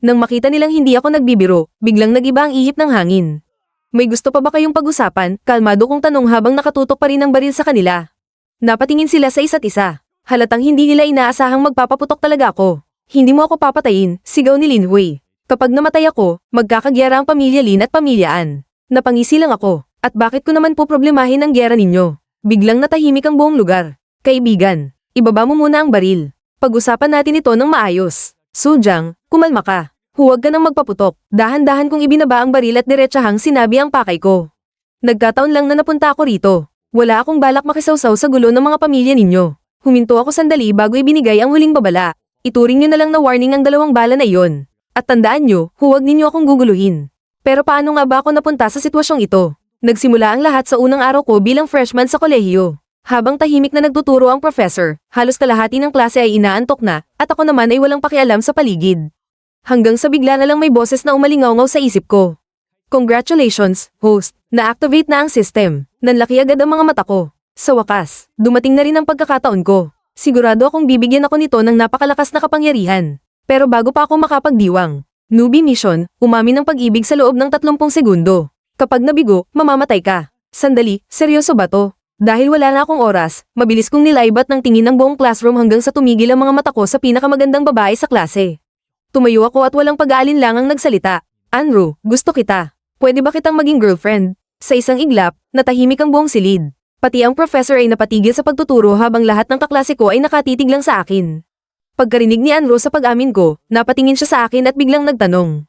Nang makita nilang hindi ako nagbibiro, biglang nag-iba ang ihip ng hangin. May gusto pa ba kayong pag-usapan? Kalmado kong tanong habang nakatutok pa rin ang baril sa kanila. Napatingin sila sa isa't isa. Halatang hindi nila inaasahang magpapaputok talaga ako. Hindi mo ako papatayin, sigaw ni Lin Hui. Kapag namatay ako, magkakagyera ang pamilya Lin at pamilya An. Napangisi lang ako. At bakit ko naman po problemahin ang gyera ninyo? Biglang natahimik ang buong lugar. Kaibigan, ibaba mo muna ang baril. Pag-usapan natin ito ng maayos. Sujang, kumalma ka. Huwag ka nang magpaputok. Dahan-dahan kong ibinaba ang baril at diretsahang sinabi ang pakay ko. Nagkataon lang na napunta ako rito. Wala akong balak makisawsaw sa gulo ng mga pamilya ninyo. Huminto ako sandali bago ibinigay ang huling babala. Ituring nyo na lang na warning ang 2 bala na iyon. At tandaan nyo, huwag ninyo akong guguluhin. Pero paano nga ba ako napunta sa sitwasyong ito? Nagsimula ang lahat sa unang araw ko bilang freshman sa kolehiyo. Habang tahimik na nagtuturo ang professor, halos kalahati ng klase ay inaantok na, at ako naman ay walang pakialam sa paligid. Hanggang sa bigla na lang may boses na umalingaw-ngaw sa isip ko. Congratulations, host, na-activate na ang system. Nanlaki agad ang mga mata ko. Sa wakas, dumating na rin ang pagkakataon ko. Sigurado akong bibigyan ako nito ng napakalakas na kapangyarihan. Pero bago pa ako makapagdiwang, newbie mission, umamin ng pag-ibig sa loob ng 30 segundo. Kapag nabigo, mamamatay ka. Sandali, seryoso ba to? Dahil wala na akong oras, mabilis kong nilaibat ng tingin ng buong classroom hanggang sa tumigil ang mga mata ko sa pinakamagandang babae sa klase. Tumayo ako at walang pag-aalinlangang nagsalita. Anru, gusto kita. Pwede ba kitang maging girlfriend? Sa isang iglap, natahimik ang buong silid. Pati ang professor ay napatigil sa pagtuturo habang lahat ng kaklase ko ay nakatitig lang sa akin. Pagkarinig ni Anru sa pag-amin ko, napatingin siya sa akin at biglang nagtanong.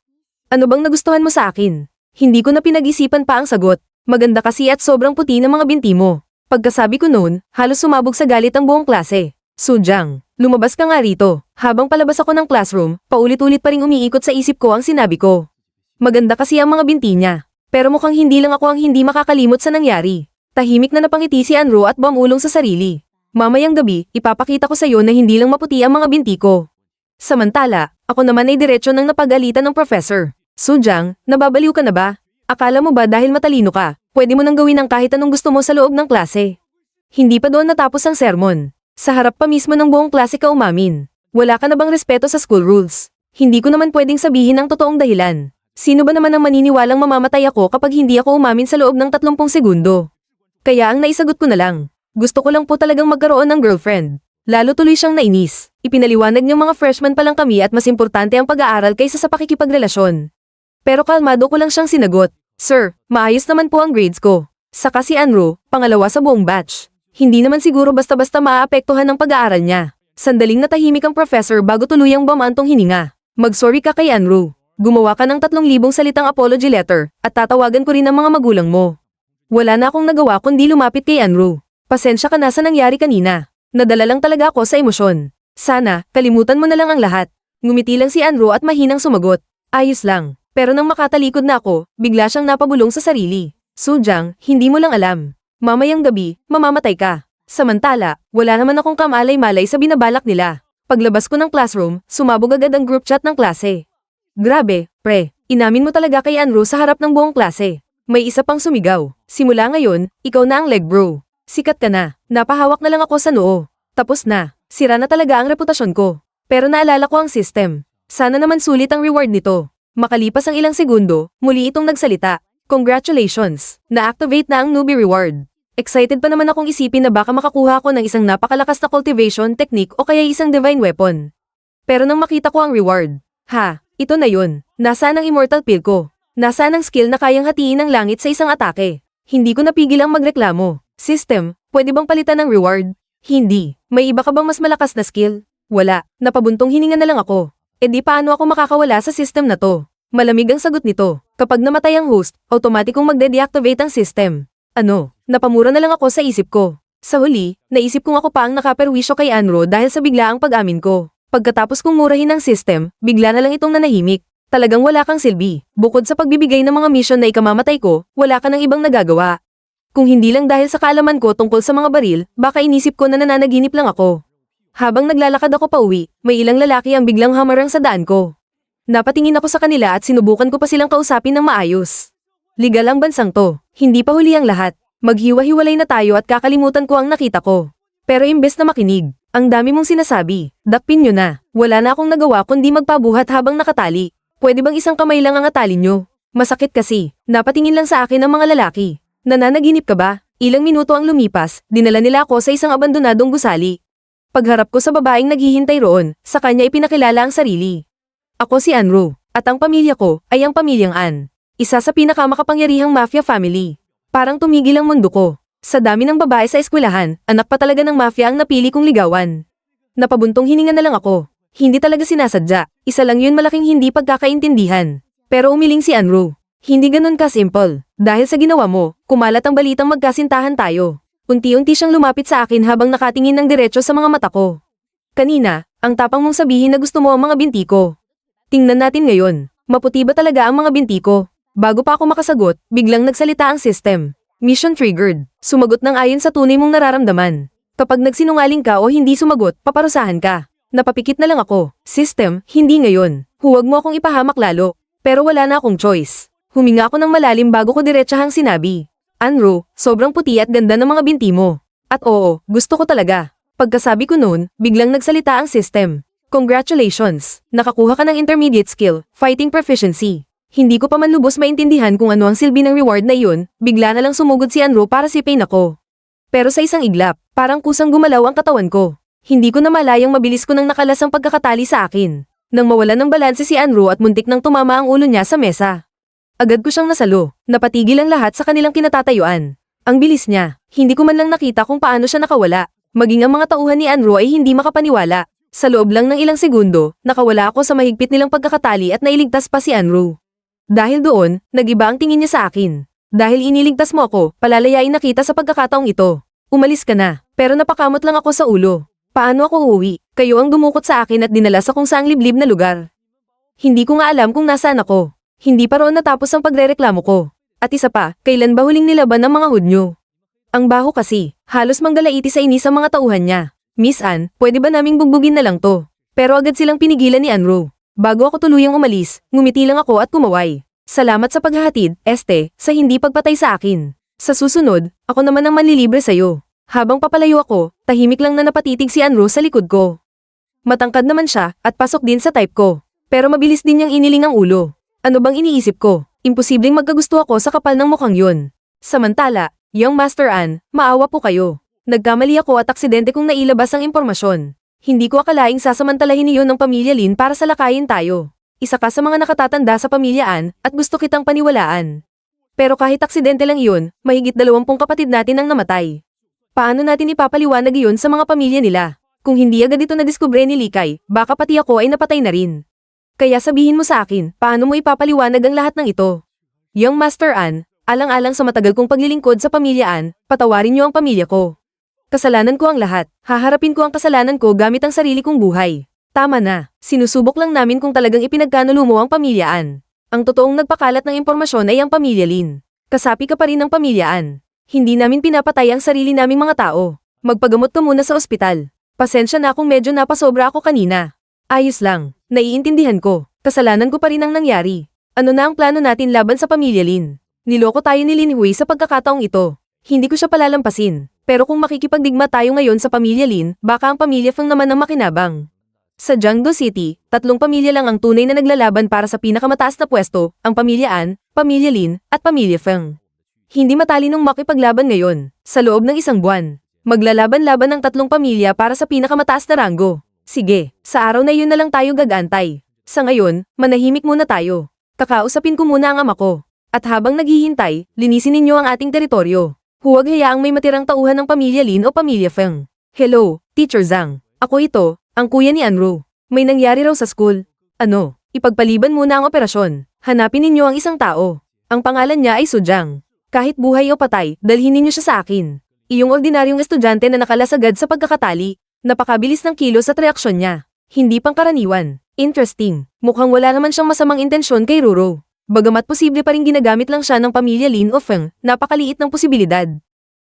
Ano bang nagustuhan mo sa akin? Hindi ko na pinag-isipan pa ang sagot. Maganda kasi at sobrang puti ng mga binti mo. Pagkasabi ko noon, halos sumabog sa galit ang buong klase. Sujang, lumabas ka nga rito. Habang palabas ako ng classroom, paulit-ulit pa ring umiikot sa isip ko ang sinabi ko. Maganda kasi ang mga binti niya. Pero mukhang hindi lang ako ang hindi makakalimot sa nangyari. Tahimik na napangiti si Anru at bumulong sa sarili. Mamayang gabi, ipapakita ko sa iyo na hindi lang maputi ang mga binti ko. Samantala, ako naman ay diretso ng napagalitan ng professor. Sujang, nababaliw ka na ba? Akala mo ba dahil matalino ka, pwede mo nang gawin ang kahit anong gusto mo sa loob ng klase? Hindi pa doon natapos ang sermon. Sa harap pa mismo ng buong klase ka umamin. Wala ka na bang respeto sa school rules? Hindi ko naman pwedeng sabihin ang totoong dahilan. Sino ba naman ang maniniwalang mamamatay ako kapag hindi ako umamin sa loob ng 30 segundo? Kaya ang naisagot ko na lang. Gusto ko lang po talagang magkaroon ng girlfriend. Lalo tuloy siyang nainis. Ipinaliwanag niyang mga freshman pa lang kami at mas importante ang pag-aaral kaysa sa pakikipagrelasyon. Pero kalmado ko lang siyang sinagot. Sir, maayos naman po ang grades ko. Saka si Anru, pangalawa sa buong batch. Hindi naman siguro basta-basta maaapektuhan ng pag-aaral niya. Sandaling natahimik ang professor bago tuluyang bumantong hininga. Mag-sorry ka kay Anru. Gumawa ka ng 3,000 salitang apology letter at tatawagan ko rin ang mga magulang mo. Wala na akong nagawa kundi lumapit kay Anru. Pasensya ka na sa nangyari kanina. Nadala lang talaga ako sa emosyon. Sana, kalimutan mo na lang ang lahat. Ngumiti lang si Anru at mahinang sumagot. Ayos lang. Pero nang makatalikod na ako, bigla siyang napabulong sa sarili. Sujang, hindi mo lang alam. Mamayang gabi, mamamatay ka. Samantala, wala naman akong kamalay-malay sa binabalak nila. Paglabas ko ng classroom, sumabog agad ang group chat ng klase. Grabe, pre, inamin mo talaga kay Anru sa harap ng buong klase. May isa pang sumigaw. Simula ngayon, ikaw na ang leg bro. Sikat ka na, napahawak na lang ako sa noo. Tapos na, sira na talaga ang reputasyon ko. Pero naalala ko ang system. Sana naman sulit ang reward nito. Makalipas ang ilang segundo, muli itong nagsalita. Congratulations, na-activate na ang newbie reward. Excited pa naman akong isipin na baka makakuha ako ng isang napakalakas na cultivation technique o kaya isang divine weapon. Pero nang makita ko ang reward, ito na yun. Nasaan ang immortal pill ko? Nasaan ang skill na kayang hatiin ang langit sa isang atake? Hindi ko napigil ang magreklamo. System, pwede bang palitan ng reward? Hindi. May iba ka bang mas malakas na skill? Wala. Napabuntong hininga na lang ako. E di paano ako makakawala sa system na to? Malamig ang sagot nito. Kapag namatay ang host, automatikong magde-deactivate ang system. Ano? Napamura na lang ako sa isip ko. Sa huli, naisip kong ako pa ang nakaperwisyo kay Anru dahil sa biglaang pag-amin ko. Pagkatapos kong murahin ang system, bigla na lang itong nanahimik. Talagang wala kang silbi. Bukod sa pagbibigay ng mga mission na ikamamatay ko, wala ka ng ibang nagagawa. Kung hindi lang dahil sa kaalaman ko tungkol sa mga baril, baka inisip ko na nananaginip lang ako. Habang naglalakad ako pauwi, may ilang lalaki ang biglang hamarang sa daan ko. Napatingin ako sa kanila at sinubukan ko pa silang kausapin ng maayos. Ligal ang bansang to. Hindi pa huli ang lahat. Maghiwa-hiwalay na tayo at kakalimutan ko ang nakita ko. Pero imbes na makinig, ang dami mong sinasabi. Dakpin nyo na. Wala na akong nagawa kundi magpabuhat habang nakatali. Pwede bang isang kamay lang ang atalin nyo? Masakit kasi. Napatingin lang sa akin ang mga lalaki. Nananaginip ka ba? Ilang minuto ang lumipas, dinala nila ako sa isang abandonadong gusali. Pagharap ko sa babaeng naghihintay roon, sa kanya ipinakilala ang sarili. Ako si Anro, at ang pamilya ko ay ang pamilyang An. Isa sa pinakamakapangyarihang mafia family. Parang tumigil ang mundo ko. Sa dami ng babae sa eskwelahan, anak pa talaga ng mafia ang napili kong ligawan. Napabuntong hininga na lang ako. Hindi talaga sinasadya, isa lang yun malaking hindi pagkakaintindihan. Pero umiling si Anro. Hindi ganun ka-simple. Dahil sa ginawa mo, kumalat ang balitang magkasintahan tayo. Unti-unti siyang lumapit sa akin habang nakatingin ng diretso sa mga mata ko. Kanina, ang tapang mong sabihin na gusto mo ang mga binti ko. Tingnan natin ngayon, maputi ba talaga ang mga binti ko? Bago pa ako makasagot, biglang nagsalita ang system. Mission triggered. Sumagot ng ayon sa tunay mong nararamdaman. Kapag nagsinungaling ka o hindi sumagot, paparusahan ka. Napapikit na lang ako. System, hindi ngayon. Huwag mo akong ipahamak lalo. Pero wala na akong choice. Huminga ako ng malalim bago ko diretsahang sinabi. Anro, sobrang puti at ganda ng mga binti mo. At oo, gusto ko talaga. Pagkasabi ko noon, biglang nagsalita ang system. Congratulations! Nakakuha ka ng intermediate skill, fighting proficiency. Hindi ko pa man lubos maintindihan kung ano ang silbi ng reward na iyon, bigla na lang sumugod si Anro para sipain ako. Pero sa isang iglap, parang kusang gumalaw ang katawan ko. Hindi ko na malayang mabilis ko nang nakalas ang pagkakatali sa akin. Nang mawalan ng balanse si Anro at muntik nang tumama ang ulo niya sa mesa. Agad ko siyang nasalo, napatigil ang lahat sa kanilang kinatatayuan. Ang bilis niya, hindi ko man lang nakita kung paano siya nakawala. Maging ang mga tauhan ni Anro ay hindi makapaniwala. Sa loob lang ng ilang segundo, nakawala ako sa mahigpit nilang pagkakatali at nailigtas pa si Anro. Dahil doon, nag-iba ang tingin niya sa akin. Dahil iniligtas mo ako, palalayain na kita sa pagkakataong ito. Umalis ka na, pero napakamot lang ako sa ulo. Paano ako uuwi? Kayo ang dumukot sa akin at dinala sa kung saang liblib na lugar. Hindi ko nga alam kung nasaan ako. Hindi pa roon natapos ang pagrereklamo ko. At isa pa, kailan ba huling nilaban ng mga hudyo? Ang baho kasi, halos manggalaiti sa inis ang mga tauhan niya. Miss Ann, pwede ba naming bugbugin na lang to? Pero agad silang pinigilan ni Anro. Bago ako tuluyang umalis, ngumiti lang ako at kumaway. Salamat sa paghahatid, sa hindi pagpatay sa akin. Sa susunod, ako naman ang manlilibre sa'yo. Habang papalayo ako, tahimik lang na napatitig si Anro sa likod ko. Matangkad naman siya, at pasok din sa type ko. Pero mabilis din niyang iniling ang ulo. Ano bang iniisip ko? Imposibleng magkagusto ako sa kapal ng mukhang yun. Samantala, Young Master Ann, maawa po kayo. Nagkamali ako at aksidente kong nailabas ang impormasyon. Hindi ko akalaing sasamantalahin niyo ng pamilya Lin para salakayin tayo. Isa ka sa mga nakatatanda sa pamilya Ann at gusto kitang paniwalaan. Pero kahit aksidente lang iyon, mahigit 20 kapatid natin ang namatay. Paano natin ipapaliwanag iyon sa mga pamilya nila? Kung hindi agad ito nadiskubre ni Likay, baka pati ako ay napatay na rin. Kaya sabihin mo sa akin, paano mo ipapaliwanag ang lahat ng ito? Young Master Ann, alang-alang sa matagal kong paglilingkod sa pamilya Ann, patawarin niyo ang pamilya ko. Kasalanan ko ang lahat, haharapin ko ang kasalanan ko gamit ang sarili kong buhay. Tama na, sinusubok lang namin kung talagang ipinagkanulo mo ang pamilya Ann. Ang totoong nagpakalat ng impormasyon ay ang pamilya Lin. Kasapi ka pa rin ng pamilya Ann. Hindi namin pinapatay ang sarili naming mga tao. Magpagamot ka muna sa ospital. Pasensya na kung medyo napasobra ako kanina. Ayos lang, naiintindihan ko. Kasalanan ko pa rin ang nangyari. Ano na ang plano natin laban sa pamilya Lin? Niloko tayo ni Lin Hui sa pagkakataong ito. Hindi ko siya palalampasin. Pero kung makikipagdigma tayo ngayon sa pamilya Lin, baka ang pamilya Feng naman ang makinabang. Sa Jiangdo City, 3 pamilya lang ang tunay na naglalaban para sa pinakamataas na pwesto, ang pamilya An, pamilya Lin, at pamilya Feng. Hindi matalinong makipaglaban ngayon, sa loob ng 1 buwan. Maglalaban-laban ng 3 pamilya para sa pinakamataas na ranggo. Sige, sa araw na iyon na lang tayo gagantay. Sa ngayon, manahimik muna tayo. Kakausapin ko muna ang ama ko. At habang naghihintay, linisin ninyo ang ating teritoryo. Huwag hayaang may matirang tauhan ng pamilya Lin o pamilya Feng. Hello, Teacher Zhang. Ako ito, ang kuya ni Anro. May nangyari raw sa school. Ano, ipagpaliban muna ang operasyon. Hanapin ninyo ang isang tao. Ang pangalan niya ay Sujang. Kahit buhay o patay, dalhin ninyo siya sa akin. Iyong ordinaryong estudyante na nakalasagad sa pagkakatali. Napakabilis ng kilos at reaksyon niya. Hindi pangkaraniwan. Interesting. Mukhang wala naman siyang masamang intensyon kay Roro. Bagamat posible pa rin ginagamit lang siya ng pamilya Lin o Feng, napakaliit ng posibilidad.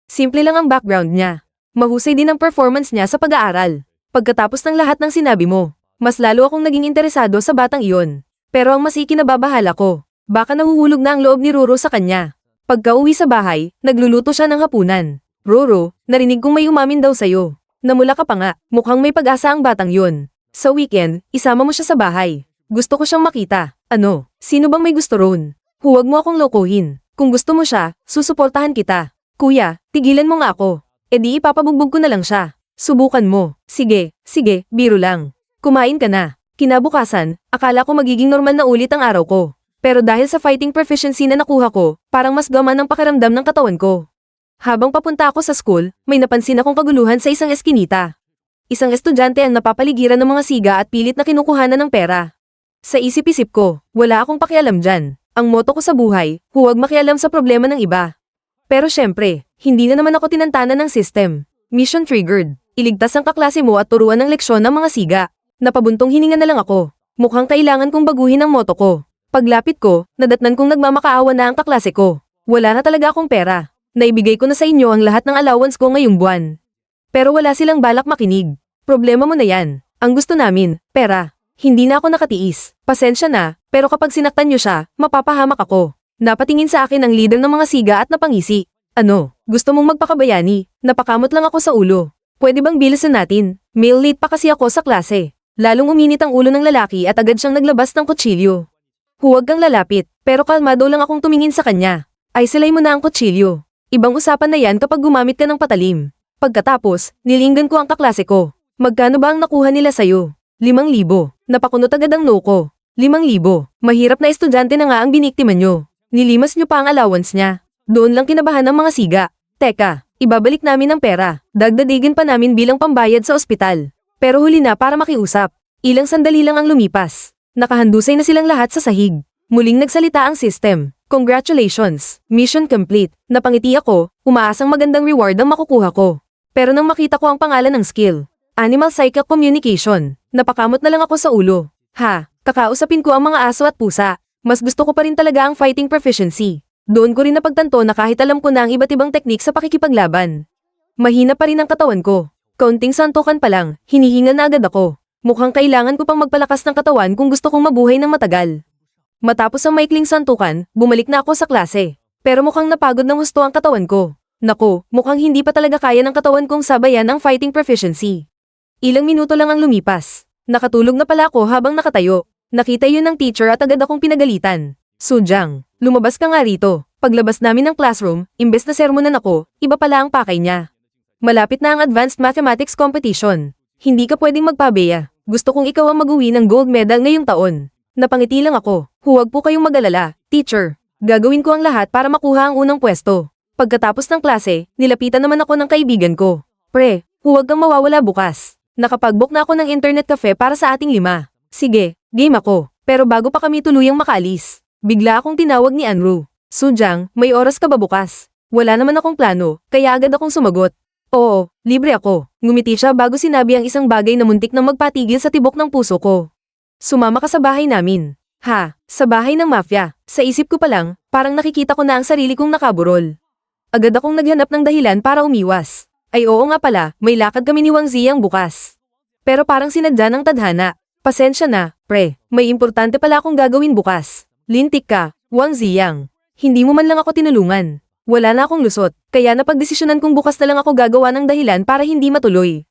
Simple lang ang background niya. Mahusay din ang performance niya sa pag-aaral. Pagkatapos ng lahat ng sinabi mo, mas lalo akong naging interesado sa batang iyon. Pero ang mas ikinababahala ko, baka nahuhulog na ang loob ni Roro sa kanya. Pagka-uwi sa bahay, nagluluto siya ng hapunan. Roro, narinig kong may umamin daw sa'yo. Namula ka pa nga, mukhang may pag-asa ang batang yun. Sa weekend, isama mo siya sa bahay. Gusto ko siyang makita. Ano? Sino bang may gusto ron? Huwag mo akong lokohin. Kung gusto mo siya, susuportahan kita. Kuya, tigilan mo nga ako. E di ipapabugbog ko na lang siya. Subukan mo. Sige, biro lang. Kumain ka na. Kinabukasan, akala ko magiging normal na ulit ang araw ko. Pero dahil sa fighting proficiency na nakuha ko, parang mas gaman ang pakiramdam ng katawan ko. Habang papunta ako sa school, may napansin akong kaguluhan sa isang eskinita. Isang estudyante ang napapaligiran ng mga siga at pilit na kinukuhanan ng pera. Sa isip-isip ko, wala akong pakialam dyan. Ang moto ko sa buhay, huwag makialam sa problema ng iba. Pero syempre, hindi na naman ako tinantana ng system. Mission triggered. Iligtas ang kaklase mo at turuan ng leksyon ng mga siga. Napabuntong hininga na lang ako. Mukhang kailangan kong baguhin ang moto ko. Paglapit ko, nadatnan kong nagmamakaawa na ang kaklase ko. Wala na talaga akong pera. Naibigay ko na sa inyo ang lahat ng allowance ko ngayong buwan. Pero wala silang balak makinig. Problema mo na yan. Ang gusto namin, pera. Hindi na ako nakatiis. Pasensya na, pero kapag sinaktan niyo siya, mapapahamak ako. Napatingin sa akin ang leader ng mga siga at napangisi. Ano? Gusto mong magpakabayani? Napakamot lang ako sa ulo. Pwede bang bilisan natin? Mail late pa kasi ako sa klase. Lalong uminit ang ulo ng lalaki at agad siyang naglabas ng kutsilyo. Huwag kang lalapit, pero kalmado lang akong tumingin sa kanya. Ay silay mo na ang kutsilyo. Ibang usapan na yan kapag gumamit ka ng patalim. Pagkatapos, nilinggan ko ang kaklase ko. Magkano ba ang nakuha nila sa'yo? 5,000. Napakunot agad ang no ko. 5,000. Mahirap na estudyante na nga ang biniktima nyo. Nilimas nyo pa ang allowance niya. Doon lang kinabahan ng mga siga. Teka, ibabalik namin ang pera. Dagdadigin pa namin bilang pambayad sa ospital. Pero huli na para makiusap. Ilang sandali lang ang lumipas. Nakahandusay na silang lahat sa sahig. Muling nagsalita ang system. Congratulations. Mission complete. Napangiti ako, umaasang magandang reward ang makukuha ko. Pero nang makita ko ang pangalan ng skill, Animal Psychic Communication, napakamot na lang ako sa ulo. Kakausapin ko ang mga aso at pusa. Mas gusto ko pa rin talaga ang fighting proficiency. Doon ko rin napagtanto na kahit alam ko na ang iba't ibang teknik sa pakikipaglaban. Mahina pa rin ang katawan ko. Kaunting santukan pa lang, hinihingal na agad ako. Mukhang kailangan ko pang magpalakas ng katawan kung gusto kong mabuhay ng matagal. Matapos ang maikling santukan, bumalik na ako sa klase. Pero mukhang napagod ng husto ang katawan ko. Nako, mukhang hindi pa talaga kaya ng katawan kong sabayan ang fighting proficiency. Ilang minuto lang ang lumipas. Nakatulog na pala ako habang nakatayo. Nakita yun ng teacher at agad akong pinagalitan. Sujang, lumabas ka nga rito. Paglabas namin ng classroom, imbes na sermonan ako, iba pala ang pakay niya. Malapit na ang advanced mathematics competition. Hindi ka pwedeng magpabeya. Gusto kong ikaw ang mag-uwi ng gold medal ngayong taon. Napangiti lang ako. Huwag po kayong mag-alala, teacher. Gagawin ko ang lahat para makuha ang unang pwesto. Pagkatapos ng klase, nilapitan naman ako ng kaibigan ko. Pre, huwag kang mawawala bukas. Nakapag-book na ako ng internet cafe para sa ating 5. Sige, game ako. Pero bago pa kami tuluyang makaalis, bigla akong tinawag ni Anru. Sujang, may oras ka ba bukas? Wala naman akong plano, kaya agad akong sumagot. Oo, libre ako. Ngumiti siya bago sinabi ang isang bagay na muntik nang magpatigil sa tibok ng puso ko. Sumama ka sa bahay namin. Sa bahay ng mafia. Sa isip ko pa lang, parang nakikita ko na ang sarili kong nakaburol. Agad akong naghanap ng dahilan para umiwas. Ay oo nga pala, may lakad kami ni Wang Ziyang bukas. Pero parang sinadya ng tadhana. Pasensya na, pre. May importante pala akong gagawin bukas. Lintik ka, Wang Ziyang. Hindi mo man lang ako tinulungan. Wala na akong lusot, kaya napagdesisyonan kong bukas na lang ako gagawa ng dahilan para hindi matuloy.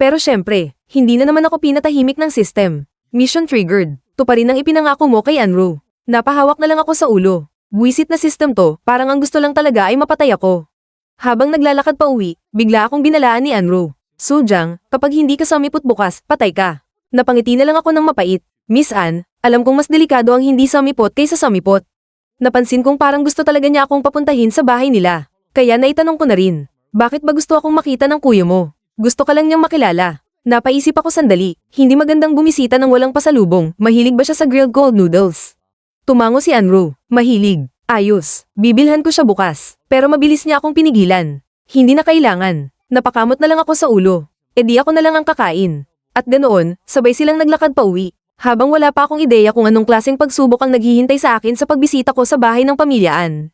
Pero syempre, hindi na naman ako pinatahimik ng system. Mission triggered. Tuparin ang ipinangako mo kay Anru. Napahawak na lang ako sa ulo. Buwisit na system to, parang ang gusto lang talaga ay mapatay ako. Habang naglalakad pa uwi, bigla akong binalaan ni Anru. Sujang, kapag hindi ka samipot bukas, patay ka. Napangiti na lang ako ng mapait. Miss Ann, alam kong mas delikado ang hindi samipot kaysa samipot. Napansin kong parang gusto talaga niya akong papuntahin sa bahay nila. Kaya naitanong ko na rin, bakit ba gusto akong makita ng kuya mo? Gusto ka lang niyang makilala. Napaisip ako sandali, hindi magandang bumisita ng walang pasalubong, mahilig ba siya sa grilled gold noodles? Tumango si Anru, mahilig. Ayos, bibilhan ko siya bukas, pero mabilis niya akong pinigilan. Hindi na kailangan, napakamot na lang ako sa ulo. E di ako na lang ang kakain. At ganoon, sabay silang naglakad pa uwi. Habang wala pa akong ideya kung anong klaseng pagsubok ang naghihintay sa akin sa pagbisita ko sa bahay ng pamilyaan.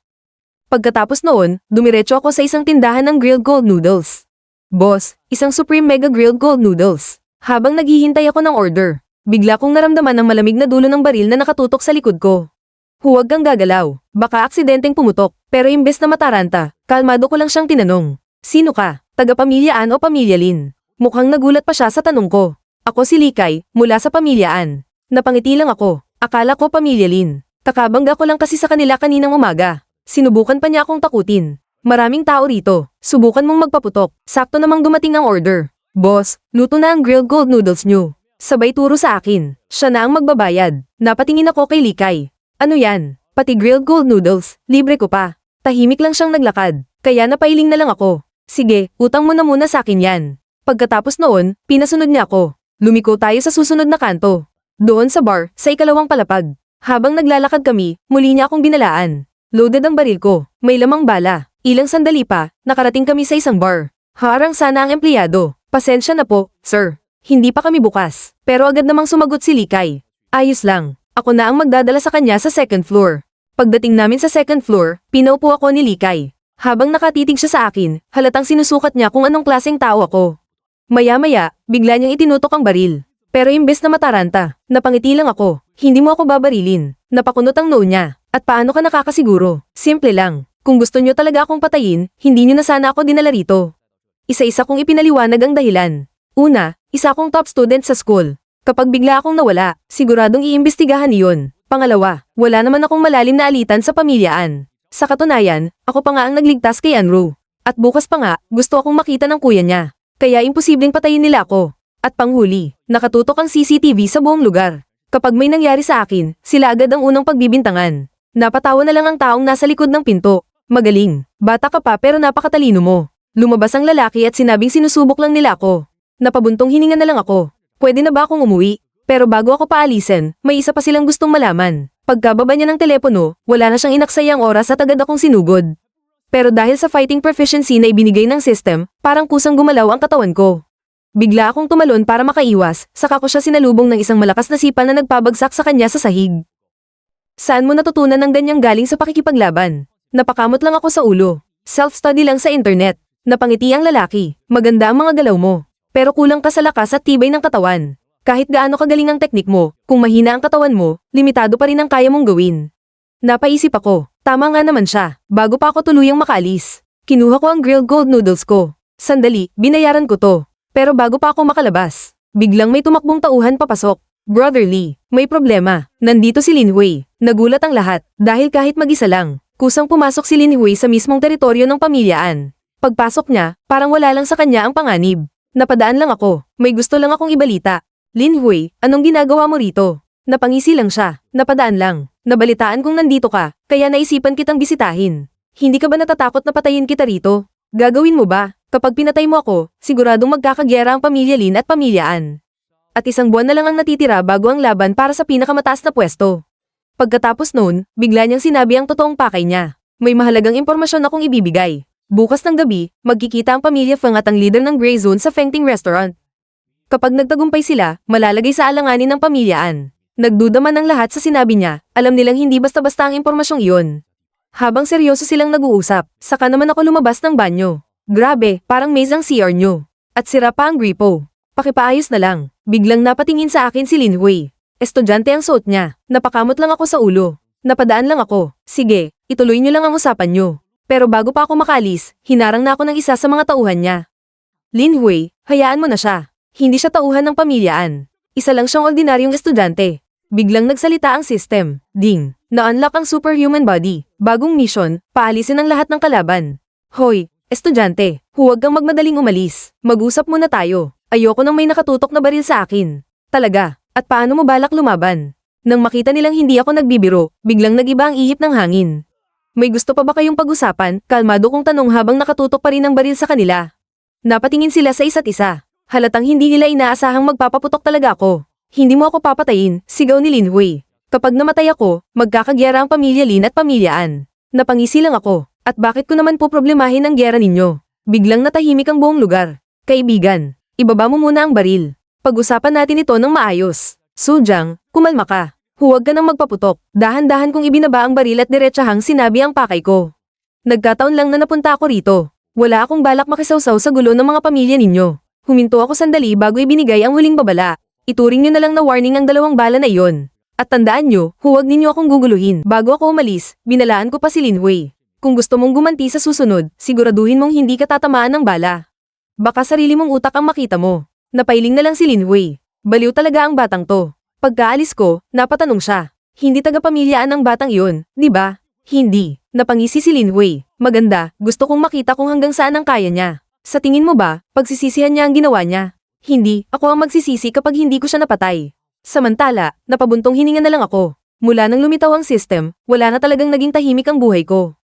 Pagkatapos noon, dumiretso ako sa isang tindahan ng grilled gold noodles. Boss, isang Supreme Mega Grilled Gold Noodles. Habang naghihintay ako ng order, bigla kong naramdaman ang malamig na dulo ng baril na nakatutok sa likod ko. Huwag kang gagalaw, baka aksidenteng pumutok, pero imbes na mataranta, kalmado ko lang siyang tinanong. Sino ka? Taga-pamilyaan o pamilyalin? Mukhang nagulat pa siya sa tanong ko. Ako si Likay, mula sa pamilyaan. Napangiti lang ako. Akala ko pamilya Lin. Kakabangga ko lang kasi sa kanila kaninang umaga. Sinubukan pa niya akong takutin. Maraming tao rito. Subukan mong magpaputok. Sakto namang dumating ang order. Boss, luto na ang grilled gold noodles nyo. Sabay turo sa akin. Siya na ang magbabayad. Napatingin ako kay Likay. Ano yan? Pati grilled gold noodles, libre ko pa. Tahimik lang siyang naglakad. Kaya napailing na lang ako. Sige, utang mo na muna sa akin yan. Pagkatapos noon, pinasunod niya ako. Lumiko tayo sa susunod na kanto. Doon sa bar, sa ikalawang palapag. Habang naglalakad kami, muli niya akong binalaan. Loaded ang baril ko. May lamang bala. Ilang sandali pa, nakarating kami sa isang bar. Harang sana ang empleyado. Pasensya na po, sir. Hindi pa kami bukas. Pero agad namang sumagot si Likay. Ayos lang. Ako na ang magdadala sa kanya sa second floor. Pagdating namin sa second floor, pinaupo ako ni Likay. Habang nakatitig siya sa akin, halatang sinusukat niya kung anong klaseng tao ako. Maya-maya, bigla niyang itinutok ang baril. Pero imbes na mataranta, napangiti lang ako. Hindi mo ako babarilin. Napakunot ang noo niya. At paano ka nakakasiguro? Simple lang. Kung gusto niyo talaga akong patayin, hindi niyo na sana ako dinala rito. Isa-isa kong ipinaliwanag ang dahilan. Una, isa akong top student sa school. Kapag bigla akong nawala, siguradong iimbestigahan iyon. Pangalawa, wala naman akong malalim na alitan sa pamilyaan. Sa katunayan, ako pa nga ang nagligtas kay Anru. At bukas pa nga, gusto akong makita ng kuya niya. Kaya imposibleng patayin nila ako. At panghuli, nakatutok ang CCTV sa buong lugar. Kapag may nangyari sa akin, sila agad ang unang pagbibintangan. Napatawa na lang ang taong nasa likod ng pinto. Magaling, bata ka pa pero napakatalino mo. Lumabas ang lalaki at sinabing sinusubok lang nila ako. Napabuntong hininga na lang ako. Pwede na ba akong umuwi? Pero bago ako paalisin, may isa pa silang gustong malaman. Pagkababa niya ng telepono, wala na siyang inaksayang oras at agad akong sinugod. Pero dahil sa fighting proficiency na ibinigay ng system, parang kusang gumalaw ang katawan ko. Bigla akong tumalon para makaiwas, saka ko siya sinalubong ng isang malakas na sipa na nagpabagsak sa kanya sa sahig. Saan mo natutunan ng ganyang galing sa pakikipaglaban? Napakamot lang ako sa ulo. Self-study lang sa internet. Napangiti ang lalaki. Maganda ang mga galaw mo. Pero kulang ka sa lakas at tibay ng katawan. Kahit gaano kagaling ang teknik mo, kung mahina ang katawan mo, limitado pa rin ang kaya mong gawin. Napaisip ako. Tama nga naman siya. Bago pa ako tuluyang makaalis, kinuha ko ang grilled gold noodles ko. Sandali, binayaran ko to. Pero bago pa ako makalabas, biglang may tumakbong tauhan papasok. Brother Lee, may problema. Nandito si Lin Hui. Nagulat ang lahat, dahil kahit mag-isa lang, kusang pumasok si Lin Hui sa mismong teritoryo ng pamilyaan. Pagpasok niya, parang wala lang sa kanya ang panganib. Napadaan lang ako, may gusto lang akong ibalita. Lin Hui, anong ginagawa mo rito? Napangisi lang siya, napadaan lang. Nabalitaan kong nandito ka, kaya naisipan kitang bisitahin. Hindi ka ba natatakot na patayin kita rito? Gagawin mo ba? Kapag pinatay mo ako, siguradong magkakagyera ang pamilya Lin at pamilyaan. At isang buwan na lang ang natitira bago ang laban para sa pinakamataas na pwesto. Pagkatapos noon, bigla niyang sinabi ang totoong pakay niya. May mahalagang impormasyon akong ibibigay. Bukas ng gabi, magkikita ang pamilya Feng at ang leader ng Grey Zone sa Fengting Restaurant. Kapag nagtagumpay sila, malalagay sa alanganin ng pamilyaan. Nagduda man ang lahat sa sinabi niya, alam nilang hindi basta-basta ang impormasyong iyon. Habang seryoso silang nag-uusap, saka naman ako lumabas ng banyo. Grabe, parang maze ang CR nyo. At sira pa ang gripo. Pakipaayos na lang. Biglang napatingin sa akin si Lin Hui. Estudyante ang suot niya. Napakamot lang ako sa ulo. Napadaan lang ako. Sige, ituloy niyo lang ang usapan niyo. Pero bago pa ako makaalis, hinarang na ako ng isa sa mga tauhan niya. Lin Hui, hayaan mo na siya. Hindi siya tauhan ng pamilyaan. Isa lang siyang ordinaryong estudyante. Biglang nagsalita ang system. Ding. Na-unlock ang superhuman body. Bagong mission, paalisin ang lahat ng kalaban. Hoy, estudyante, huwag kang magmadaling umalis. Mag-usap muna tayo. Ayoko nang may nakatutok na baril sa akin. Talaga, at paano mo balak lumaban? Nang makita nilang hindi ako nagbibiro, biglang nagiba ang ihip ng hangin. May gusto pa ba kayong pag-usapan? Kalmado kong tanong habang nakatutok pa rin ang baril sa kanila. Napatingin sila sa isa't isa. Halatang hindi nila inaasahang magpapaputok talaga ako. Hindi mo ako papatayin, sigaw ni Lin Hui. Kapag namatay ako, magkakagyera ang pamilya Lin at pamilyaan. Napangisi lang ako. At bakit ko naman po problemahin ang gyera ninyo? Biglang natahimik ang buong lugar. Kaibigan, ibaba mo muna ang baril. Pag-usapan natin ito ng maayos. Sujang, kumalma ka. Huwag ka nang magpaputok. Dahan-dahan kong ibinaba ang baril at diretsahang sinabi ang pakay ko. Nagkataon lang na napunta ako rito. Wala akong balak makisawsaw sa gulo ng mga pamilya ninyo. Huminto ako sandali bago ibinigay ang huling babala. Ituring niyo na lang na warning ang 2 bala na iyon. At tandaan niyo, huwag ninyo akong guguluhin. Bago ako umalis, binalaan ko pa si Lin Hui. Kung gusto mong gumanti sa susunod, siguraduhin mong hindi ka tatamaan ng bala. Baka sarili mong utak ang makita mo. Napailing na lang si Lin Hui. Baliw talaga ang batang to. Pagkaalis ko, napatanong siya. Hindi taga-pamilyaan ang batang iyon, di ba? Hindi. Napangisi si Lin Hui. Maganda, gusto kong makita kung hanggang saan ang kaya niya. Sa tingin mo ba, pagsisisihan niya ang ginawa niya? Hindi, ako ang magsisisi kapag hindi ko siya napatay. Samantala, napabuntong hininga na lang ako. Mula nang lumitaw ang system, wala na talagang naging tahimik ang buhay ko.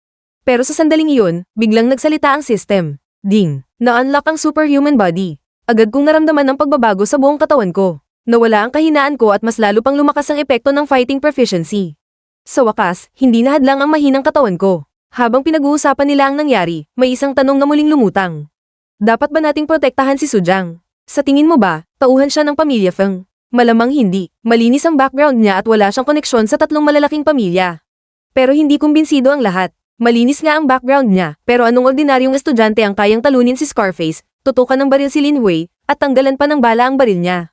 Pero sa sandaling iyon, biglang nagsalita ang system. Ding! Na-unlock ang superhuman body. Agad kong naramdaman ang pagbabago sa buong katawan ko. Nawala ang kahinaan ko at mas lalo pang lumakas ang epekto ng fighting proficiency. Sa wakas, hindi na hadlang ang mahinang katawan ko. Habang pinag-uusapan nila ang nangyari, may isang tanong na muling lumutang. Dapat ba nating protektahan si Sujang? Sa tingin mo ba, tauhan siya ng pamilya Feng? Malamang hindi. Malinis ang background niya at wala siyang koneksyon sa tatlong malalaking pamilya. Pero hindi kumbinsido ang lahat. Malinis nga ang background niya, pero anong ordinaryong estudyante ang kayang talunin si Scarface, tutukan ng baril si Lin Hui, at tanggalan pa ng bala ang baril niya?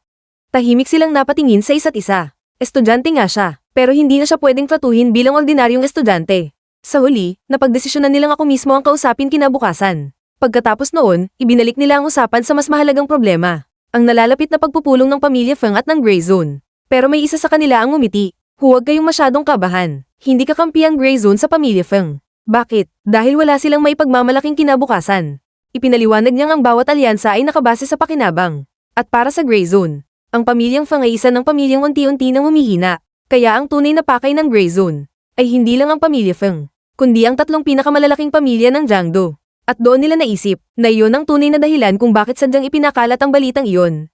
Tahimik silang napatingin sa isa't isa. Estudyante nga siya, pero hindi na siya pwedeng tratuhin bilang ordinaryong estudyante. Sa huli, napagdesisyonan nilang ako mismo ang kausapin kinabukasan. Pagkatapos noon, ibinalik nila ang usapan sa mas mahalagang problema. Ang nalalapit na pagpupulong ng pamilya Feng at ng Gray Zone. Pero may isa sa kanila ang ngumiti. Huwag kayong masyadong kabahan. Hindi kakampi ang Gray Zone sa pamilya Feng. Bakit? Dahil wala silang may pagmamalaking kinabukasan. Ipinaliwanag niyang ang bawat alyansa ay nakabase sa pakinabang. At para sa Gray Zone, ang pamilyang Feng ay isa ng pamilyang unti-unti nang humihina. Kaya ang tunay na pakay ng Gray Zone ay hindi lang ang pamilya Feng, kundi ang tatlong pinakamalalaking pamilya ng Jiangdo. At doon nila naisip na iyon ang tunay na dahilan kung bakit sadyang ipinakalat ang balitang iyon.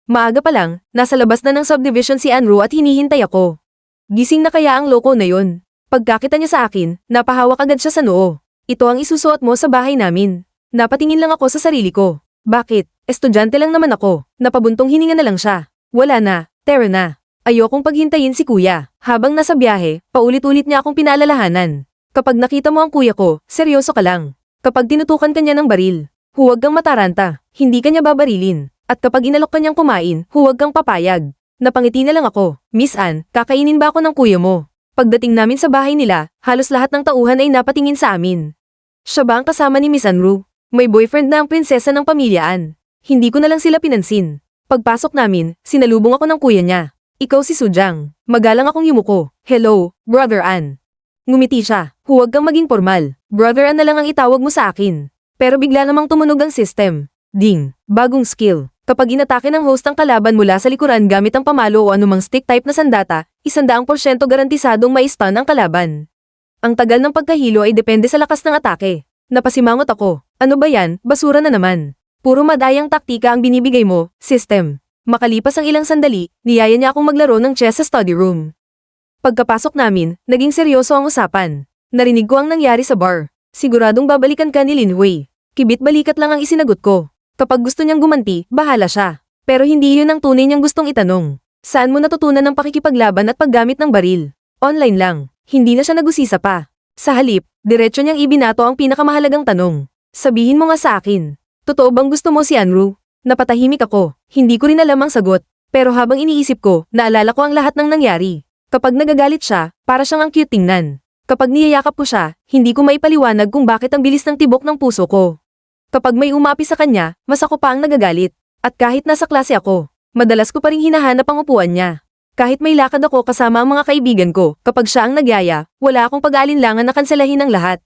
Maaga pa lang, nasa labas na ng subdivision si Anru at hinihintay ako. Gising na kaya ang loko na yon. Pagkakita niya sa akin, napahawak agad siya sa noo. Ito ang isusuot mo sa bahay namin. Napatingin lang ako sa sarili ko. Bakit? Estudyante lang naman ako. Napabuntong hininga na lang siya. Wala na, tara na. Ayokong paghintayin si kuya. Habang nasa biyahe, paulit-ulit niya akong pinaalalahanan. Kapag nakita mo ang kuya ko, seryoso ka lang. Kapag tinutukan ka niya ng baril, huwag kang mataranta. Hindi ka niya babarilin. At kapag inalok ka niyang kumain, huwag kang papayag. Napangiti na lang ako. Miss Ann, kakainin ba ako ng kuya mo? Pagdating namin sa bahay nila, halos lahat ng tauhan ay napatingin sa amin. Siya ba ang kasama ni Miss Anru? May boyfriend na ang prinsesa ng pamilyaan. Hindi ko na lang sila pinansin. Pagpasok namin, sinalubong ako ng kuya niya. Ikaw si Sujang. Magalang akong yumuko. Hello, Brother An. Ngumiti siya. Huwag kang maging formal. Brother An na lang ang itawag mo sa akin. Pero bigla namang tumunog ang system. Ding. Bagong skill. Kapag inatake ng host ang kalaban mula sa likuran gamit ang pamalo o anumang stick type na sandata, 100% garantisadong ma-stun ang kalaban. Ang tagal ng pagkahilo ay depende sa lakas ng atake. Napasimangot ako. Ano ba yan? Basura na naman. Puro madayang taktika ang binibigay mo, system. Makalipas ang ilang sandali, niyaya niya akong maglaro ng chess sa study room. Pagkapasok namin, naging seryoso ang usapan. Narinig ko ang nangyari sa bar. Siguradong babalikan ka ni Lin Hui. Kibit-balikat lang ang isinagot ko. Kapag gusto niyang gumanti, bahala siya. Pero hindi yun ang tunay niyang gustong itanong. Saan mo natutunan ng pakikipaglaban at paggamit ng baril? Online lang. Hindi na siya nagusisa pa. Sa halip, diretso niyang ibinato ang pinakamahalagang tanong. Sabihin mo nga sa akin. Totoo bang gusto mo si Anru? Napatahimik ako. Hindi ko rin alam ang sagot. Pero habang iniisip ko, naalala ko ang lahat ng nangyari. Kapag nagagalit siya, para siyang ang cute tingnan. Kapag niyayakap ko siya, hindi ko maipaliwanag kung bakit ang bilis ng tibok ng puso ko. Kapag may umapi sa kanya, mas ako pa ang nagagalit. At kahit nasa klase ako, madalas ko pa ring hinahanap ang upuan niya. Kahit may lakad ako kasama ang mga kaibigan ko, kapag siya ang nagyaya, wala akong pag-aalinlangan na kanselahin ang lahat.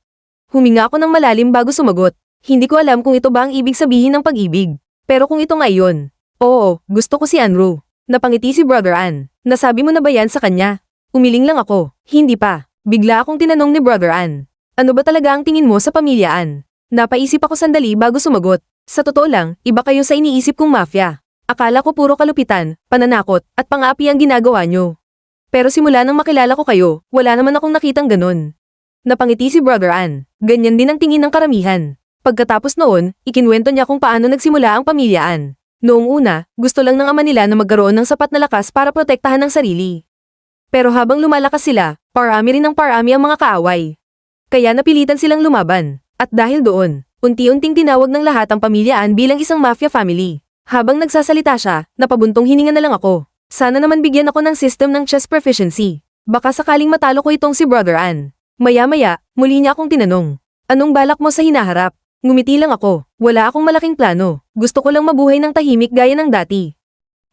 Huminga ako ng malalim bago sumagot. Hindi ko alam kung ito ba ang ibig sabihin ng pag-ibig. Pero kung ito nga iyon, oo, gusto ko si Anru. Napangiti si Brother An. Nasabi mo na ba yan sa kanya? Umiling lang ako. Hindi pa. Bigla akong tinanong ni Brother An. Ano ba talaga ang tingin mo sa pamilya An? Napaisip ako sandali bago sumagot. Sa totoo lang, iba kayo sa iniisip kong mafia. Akala ko puro kalupitan, pananakot, at pang-api ang ginagawa nyo. Pero simula nang makilala ko kayo, wala naman akong nakitang ganun. Napangiti si Brother An. Ganyan din ang tingin ng karamihan. Pagkatapos noon, ikinwento niya kung paano nagsimula ang pamilyaan. Noong una, gusto lang ng ama nila na magkaroon ng sapat na lakas para protektahan ang sarili. Pero habang lumalakas sila, parami rin ng parami ang mga kaaway. Kaya napilitan silang lumaban. At dahil doon, unti-unting tinawag ng lahat ang pamilyaan bilang isang mafia family. Habang nagsasalita siya, napabuntong hininga na lang ako. Sana naman bigyan ako ng system ng chess proficiency. Baka sakaling matalo ko itong si Brother An. Maya-maya, muli niya akong tinanong. Anong balak mo sa hinaharap? Ngumiti lang ako. Wala akong malaking plano. Gusto ko lang mabuhay ng tahimik gaya ng dati.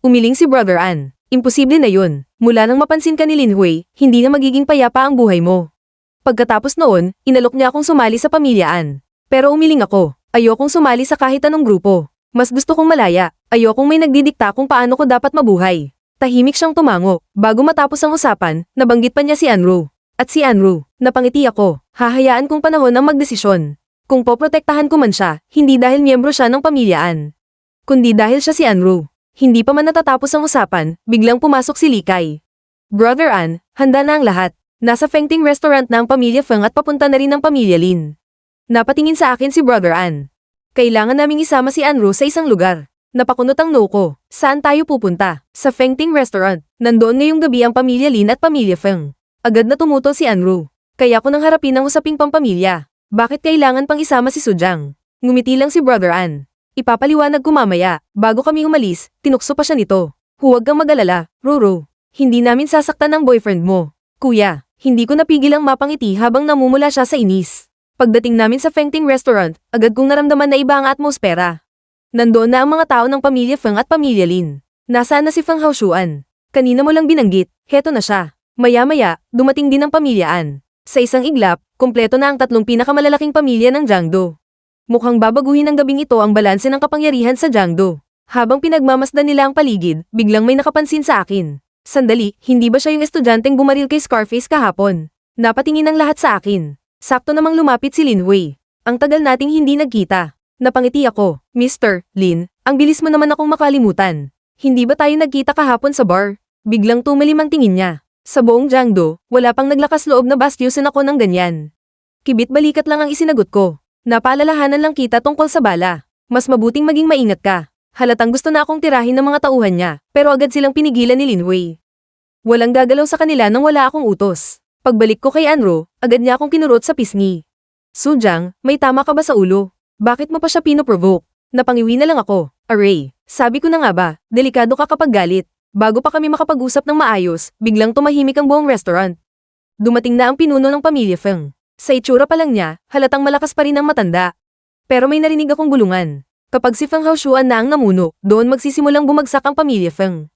Umiling si Brother An. Imposible na yun. Mula nang mapansin ka ni Lin Hui, hindi na magiging payapa ang buhay mo. Pagkatapos noon, inalok niya akong sumali sa pamilyaan. Pero umiling ako, ayokong sumali sa kahit anong grupo. Mas gusto kong malaya, ayokong may nagdidikta kung paano ko dapat mabuhay. Tahimik siyang tumango, bago matapos ang usapan, nabanggit pa niya si Anru. At si Anru, napangiti ako, hahayaan kong panahon ang magdesisyon. Kung poprotektahan ko man siya, hindi dahil miyembro siya ng pamilyaan. Kundi dahil siya si Anru. Hindi pa man natatapos ang usapan, biglang pumasok si Likay. Brother An, handa na ang lahat. Nasa Fengting restaurant na ang pamilya Feng at papunta na rin ang pamilya Lin. Napatingin sa akin si Brother An. Kailangan naming isama si Anru sa isang lugar. Napakunot ang noo ko. Saan tayo pupunta? Sa Fengting restaurant. Nandoon ngayong gabi ang pamilya Lin at pamilya Feng. Agad na tumutol si Anru. Kaya ko nang harapin ang usaping pampamilya. Bakit kailangan pang isama si Sujang? Ngumiti lang si Brother An. Ipapaliwanag ko mamaya, bago kami umalis, tinukso pa siya nito. Huwag kang mag-alala, Roro. Hindi namin sasaktan ang boyfriend mo. Kuya, hindi ko napigil ang mapangiti habang namumula siya sa inis. Pagdating namin sa Fengting restaurant, agad kong naramdaman na iba ang atmosfera. Nandoon na ang mga tao ng pamilya Feng at pamilya Lin. Nasaan na si Feng Haoshuan? Kanina mo lang binanggit, heto na siya. Maya-maya, dumating din ang pamilya An. Sa isang iglap, kumpleto na ang tatlong pinakamalalaking pamilya ng Jiangdo. Mukhang babaguhin ng gabing ito ang balanse ng kapangyarihan sa Jiangdo. Habang pinagmamasdan nila ang paligid, biglang may nakapansin sa akin. Sandali, hindi ba siya yung estudyanteng bumaril kay Scarface kahapon? Napatingin ang lahat sa akin. Sakto namang lumapit si Lin Hui. Ang tagal nating hindi nagkita. Napangiti ako. Mr. Lin, ang bilis mo naman akong makalimutan. Hindi ba tayo nagkita kahapon sa bar? Biglang tumalim ang tingin niya. Sa buong Jiangdo, wala pang naglakas loob na bastyusin ako ng ganyan. Kibit balikat lang ang isinagot ko. Napaalalahanan lang kita tungkol sa bala. Mas mabuting maging maingat ka. Halatang gusto na akong tirahin ng mga tauhan niya, pero agad silang pinigilan ni Lin Hui. Walang gagalaw sa kanila nang wala akong utos. Pagbalik ko kay Anro, agad niya akong kinurot sa pisngi. Sujang, may tama ka ba sa ulo? Bakit mo pa siya pinoprovoke? Napangiwi na lang ako. Aray, sabi ko na nga ba, delikado ka kapag galit. Bago pa kami makapag-usap ng maayos, biglang tumahimik ang buong restaurant. Dumating na ang pinuno ng pamilya Feng. Sa itsura pa lang niya, halatang malakas pa rin ang matanda. Pero may narinig akong bulungan. Kapag si Feng Haoshuan na ang namuno, doon magsisimulang bumagsak ang pamilya Feng.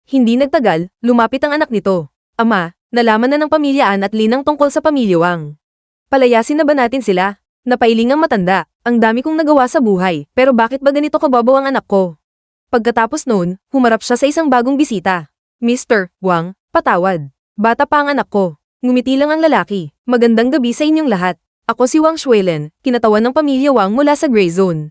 Hindi nagtagal, lumapit ang anak nito. Ama, nalaman na ng pamilya An at Lin ang tungkol sa pamilya Wang. Palayasin na ba natin sila? Napailing ang matanda. Ang dami kong nagawa sa buhay, pero bakit ba ganito kababaw ang anak ko? Pagkatapos noon, humarap siya sa isang bagong bisita. Mr. Wang, patawad. Bata pa ang anak ko. Ngumiti lang ang lalaki. Magandang gabi sa inyong lahat. Ako si Wang Shuelen, kinatawan ng pamilya Wang mula sa Gray Zone.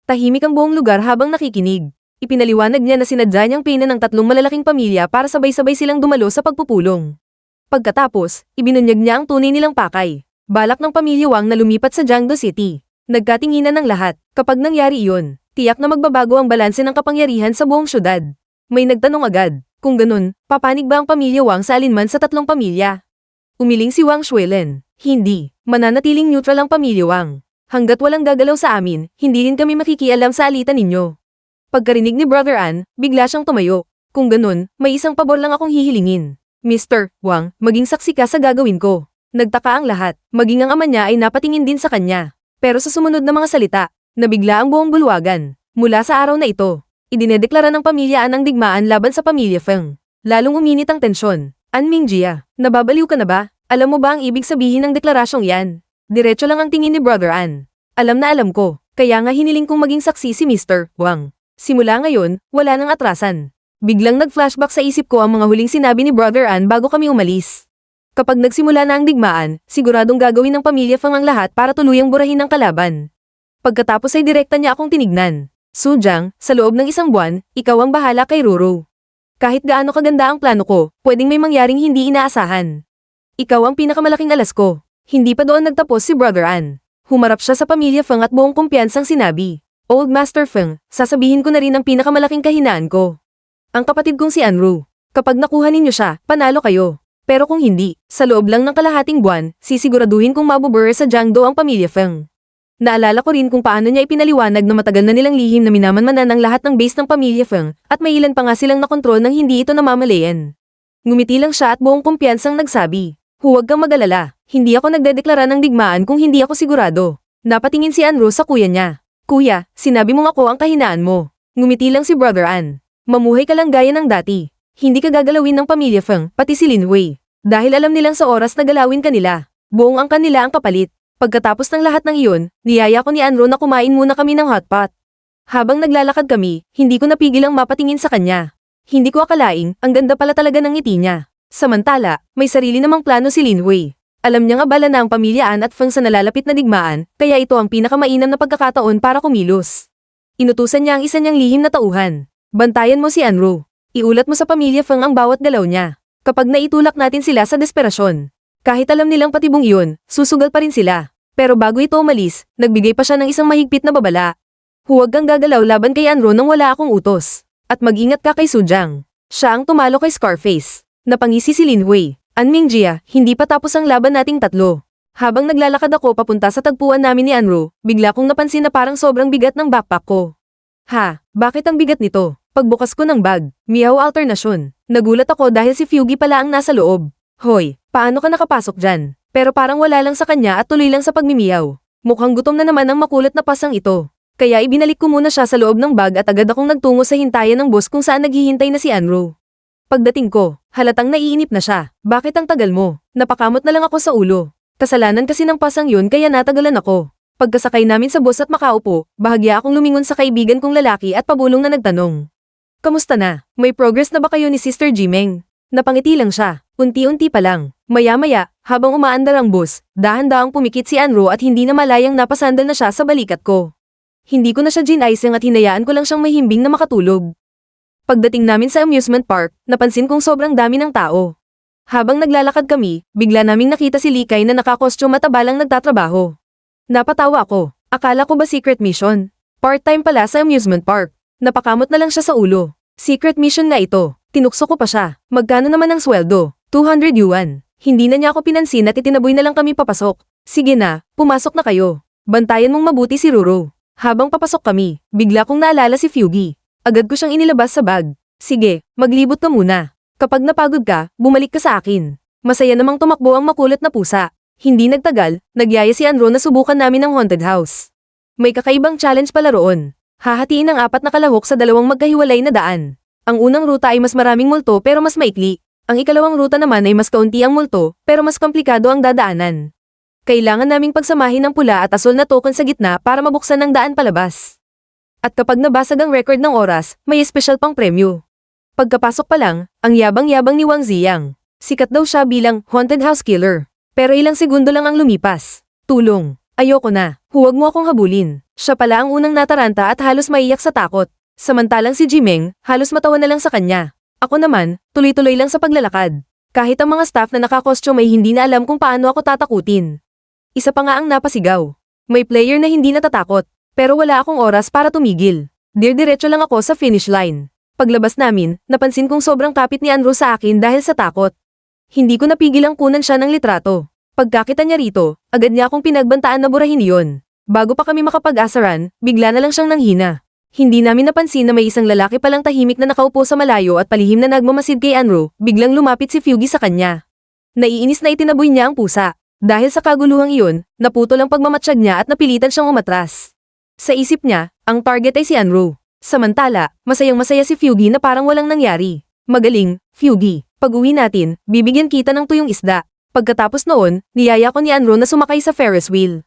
Tahimik ang buong lugar habang nakikinig. Ipinaliwanag niya na sinadya niyang pina ng tatlong malalaking pamilya para sabay-sabay silang dumalo sa pagpupulong. Pagkatapos, ibinunyag niya ang tunay nilang pakay. Balak ng pamilya Wang na lumipat sa Jiangdo City. Nagkatinginan ng lahat. Kapag nangyari iyon, tiyak na magbabago ang balanse ng kapangyarihan sa buong syudad. May nagtanong agad, kung ganun, papanig ba ang pamilya Wang sa alinman sa tatlong pamilya? Umiling si Wang Shuelen. Hindi, mananatiling neutral ang pamilya Wang. Hanggat walang gagalaw sa amin, hindi rin kami makikialam sa alitan ninyo. Pagkarinig ni Brother An, bigla siyang tumayo. Kung ganun, may isang pabor lang akong hihilingin. Mr. Wang, maging saksi ka sa gagawin ko. Nagtaka ang lahat, maging ang ama niya ay napatingin din sa kanya. Pero sa sumunod na mga salita, nabigla ang buong bulwagan. Mula sa araw na ito, idinedeklara ng pamilya An ang digmaan laban sa pamilya Feng. Lalong uminit ang tensyon. An Mingjia, nababaliw ka na ba? Alam mo ba ang ibig sabihin ng deklarasyong yan? Diretso lang ang tingin ni Brother An. Alam na alam ko, kaya nga hiniling kong maging saksi si Mr. Wang. Simula ngayon, wala nang atrasan. Biglang nag-flashback sa isip ko ang mga huling sinabi ni Brother An bago kami umalis. Kapag nagsimula na ang digmaan, siguradong gagawin ng pamilya Feng ang lahat para tuluyang burahin ang kalaban. Pagkatapos ay direkta niya akong tinignan. Sujang, sa loob ng isang buwan, ikaw ang bahala kay Roro. Kahit gaano kaganda ang plano ko, pwedeng may mangyaring hindi inaasahan. Ikaw ang pinakamalaking alas ko. Hindi pa doon nagtapos si Brother An. Humarap siya sa pamilya Feng at buong kumpiyansang sinabi, Old Master Feng, sasabihin ko na rin ang pinakamalaking kahinaan ko. Ang kapatid kong si Anru. Kapag nakuha ninyo siya, panalo kayo. Pero kung hindi, sa loob lang ng kalahating buwan, sisiguraduhin kong mabubure sa Jiangdo ang pamilya Feng. Naalala ko rin kung paano niya ipinaliwanag na matagal na nilang lihim na minamanmanan ang lahat ng base ng pamilya Feng, at may ilan pa nga silang nakontrol nang hindi ito namamalayan. Ngumiti lang siya at buong kumpiyansang nagsabi, huwag kang mag-alala, hindi ako nagdedeklara ng digmaan kung hindi ako sigurado. Napatingin si Anru sa kuya niya. Kuya, sinabi mong ako ang kahinaan mo. Ngumiti lang si Brother An. Mamuhay ka lang gaya ng dati. Hindi ka gagalawin ng pamilya Feng, pati si Lin Wei. Dahil alam nilang sa oras na galawin kanila. Buong ang kanila ang kapalit. Pagkatapos ng lahat ng iyon, niyaya ko ni Anro na kumain muna kami ng hotpot. Habang naglalakad kami, hindi ko napigil ang mapatingin sa kanya. Hindi ko akalaing, ang ganda pala talaga ng ngiti niya. Samantala, may sarili namang plano si Lin Wei. Alam niya nga bala na ang pamilya An at Feng sa nalalapit na digmaan, kaya ito ang pinakamainam na pagkakataon para kumilos. Inutusan niya ang isa niyang lihim na tauhan. Bantayan mo si Anro. Iulat mo sa pamilya Feng ang bawat galaw niya. Kapag naitulak natin sila sa desperasyon. Kahit alam nilang patibong iyon, susugal pa rin sila. Pero bago ito umalis, nagbigay pa siya ng isang mahigpit na babala. Huwag kang gagalaw laban kay Anro nang wala akong utos. At mag-ingat ka kay Sujang. Siya ang tumalo kay Scarface. Napangisi si Lin Wei. An Mingjia, hindi pa tapos ang laban nating tatlo. Habang naglalakad ako papunta sa tagpuan namin ni Anro, bigla kong napansin na parang sobrang bigat ng backpack ko. Ha, bakit ang bigat nito? Pagbukas ko ng bag, miyaw alternasyon. Nagulat ako dahil si Fugi pala ang nasa loob. Hoy, paano ka nakapasok dyan? Pero parang wala lang sa kanya at tuloy lang sa pagmimiyaw. Mukhang gutom na naman ang makulit na pasang ito. Kaya ibinalik ko muna siya sa loob ng bag at agad akong nagtungo sa hintayan ng boss kung saan naghihintay na si Anro. Pagdating ko, halatang naiinip na siya. Bakit ang tagal mo? Napakamot na lang ako sa ulo. Kasalanan kasi ng pasang yun kaya natagalan ako. Pagkasakay namin sa bus at makaupo, bahagya akong lumingon sa kaibigan kong lalaki at pabulong na nagtanong. Kamusta na? May progress na ba kayo ni Sister Jimeng? Napangiti lang siya, unti-unti pa lang. Maya-maya, habang umaandar ang bus, dahan-dahang pumikit si Anro at hindi na malayang napasandal na siya sa balikat ko. Hindi ko na siya ginaising at hinayaan ko lang siyang mahimbing na makatulog. Pagdating namin sa amusement park, napansin kong sobrang dami ng tao. Habang naglalakad kami, bigla naming nakita si Likay na nakakostyum at abalang nagtatrabaho. Napatawa ako. Akala ko ba secret mission? Part-time pala sa amusement park. Napakamot na lang siya sa ulo. Secret mission nga ito. Tinukso ko pa siya. Magkano naman ang sweldo? 200 yuan. Hindi na niya ako pinansin at itinaboy na lang kami papasok. Sige na, pumasok na kayo. Bantayan mong mabuti si Ruro. Habang papasok kami, bigla kong naalala si Fugi. Agad ko siyang inilabas sa bag. Sige, maglibot ka muna. Kapag napagod ka, bumalik ka sa akin. Masaya namang tumakbo ang makulit na pusa. Hindi nagtagal, nagyaya si Anro na subukan namin ang haunted house. May kakaibang challenge pala roon. Hahatiin ang 4 na kalahok sa 2 magkahiwalay na daan. Ang unang ruta ay mas maraming multo pero mas maikli. Ang ikalawang ruta naman ay mas kaunti ang multo pero mas komplikado ang dadaanan. Kailangan naming pagsamahin ng pula at asul na token sa gitna para mabuksan ang daan palabas. At kapag nabasag ang record ng oras, may espesyal pang premyo. Pagkapasok pa lang, ang yabang-yabang ni Wang Ziyang. Sikat daw siya bilang haunted house killer. Pero ilang segundo lang ang lumipas. Tulong. Ayoko na. Huwag mo akong habulin. Siya pala ang unang nataranta at halos maiyak sa takot. Samantalang si Jimeng, halos matawa na lang sa kanya. Ako naman, tuloy-tuloy lang sa paglalakad. Kahit ang mga staff na nakakostyum ay hindi na alam kung paano ako tatakutin. Isa pa nga ang napasigaw. May player na hindi natatakot. Pero wala akong oras para tumigil. Dir-diretso lang ako sa finish line. Paglabas namin, napansin kong sobrang kapit ni Anro sa akin dahil sa takot. Hindi ko napigil ang kunan siya ng litrato. Pagkakita niya rito, agad niya akong pinagbantaan na burahin iyon. Bago pa kami makapag-asaran, bigla na lang siyang nanghina. Hindi namin napansin na may isang lalaki palang tahimik na nakaupo sa malayo at palihim na nagmamasid kay Anro, biglang lumapit si Fugi sa kanya. Naiinis na itinaboy niya ang pusa. Dahil sa kaguluhang iyon, naputol ang pagmamatsyag niya at napilitan siyang umatras. Sa isip niya, ang target ay si Anro. Samantala, masayang-masaya si Fugi na parang walang nangyari. Magaling, Fugi. Pag-uwi natin, bibigyan kita ng tuyong isda. Pagkatapos noon, niyaya ko ni Anro na sumakay sa Ferris wheel.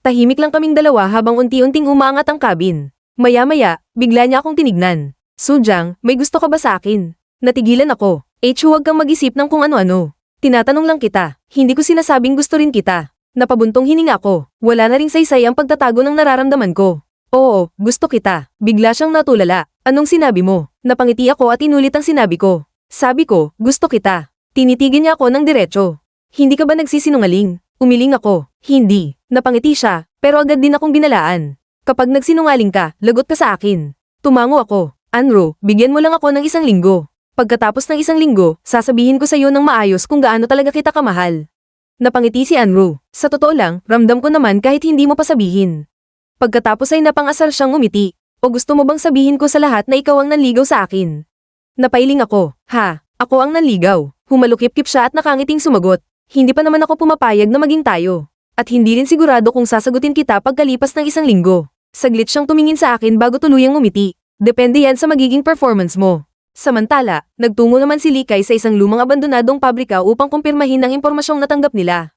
Tahimik lang kaming dalawa habang unti-unting umaangat ang cabin. Maya-maya, bigla niya akong tinignan. Sujang, may gusto ka ba sa akin? Natigilan ako. Huwag kang mag-isip ng kung ano-ano. Tinatanong lang kita. Hindi ko sinasabing gusto rin kita. Napabuntong hininga ako. Wala na ring saysay ang pagtatago ng nararamdaman ko. Oo, gusto kita. Bigla siyang natulala. Anong sinabi mo? Napangiti ako at inulit ang sinabi ko. Sabi ko, gusto kita. Tinitigin niya ako ng diretso. Hindi ka ba nagsisinungaling? Umiling ako. Hindi. Napangiti siya, pero agad din akong binalaan. Kapag nagsinungaling ka, lagot ka sa akin. Tumango ako. Anro, bigyan mo lang ako ng 1 linggo. Pagkatapos ng 1 linggo, sasabihin ko sa iyo ng maayos kung gaano talaga kita kamahal. Napangiti si Anro. Sa totoo lang, ramdam ko naman kahit hindi mo pa sabihin. Pagkatapos ay napangasar siyang umiti. O gusto mo bang sabihin ko sa lahat na ikaw ang nanligaw sa akin? Napailing ako. Ha, ako ang nanligaw. Humalukip-kip siya at nakangiting sumagot. Hindi pa naman ako pumapayag na maging tayo. At hindi rin sigurado kung sasagutin kita pagkalipas ng 1 linggo. Saglit siyang tumingin sa akin bago tuluyang umiti. Depende yan sa magiging performance mo. Samantala, nagtungo naman si Li Kai sa isang lumang abandonadong pabrika upang kumpirmahin ang impormasyong natanggap nila.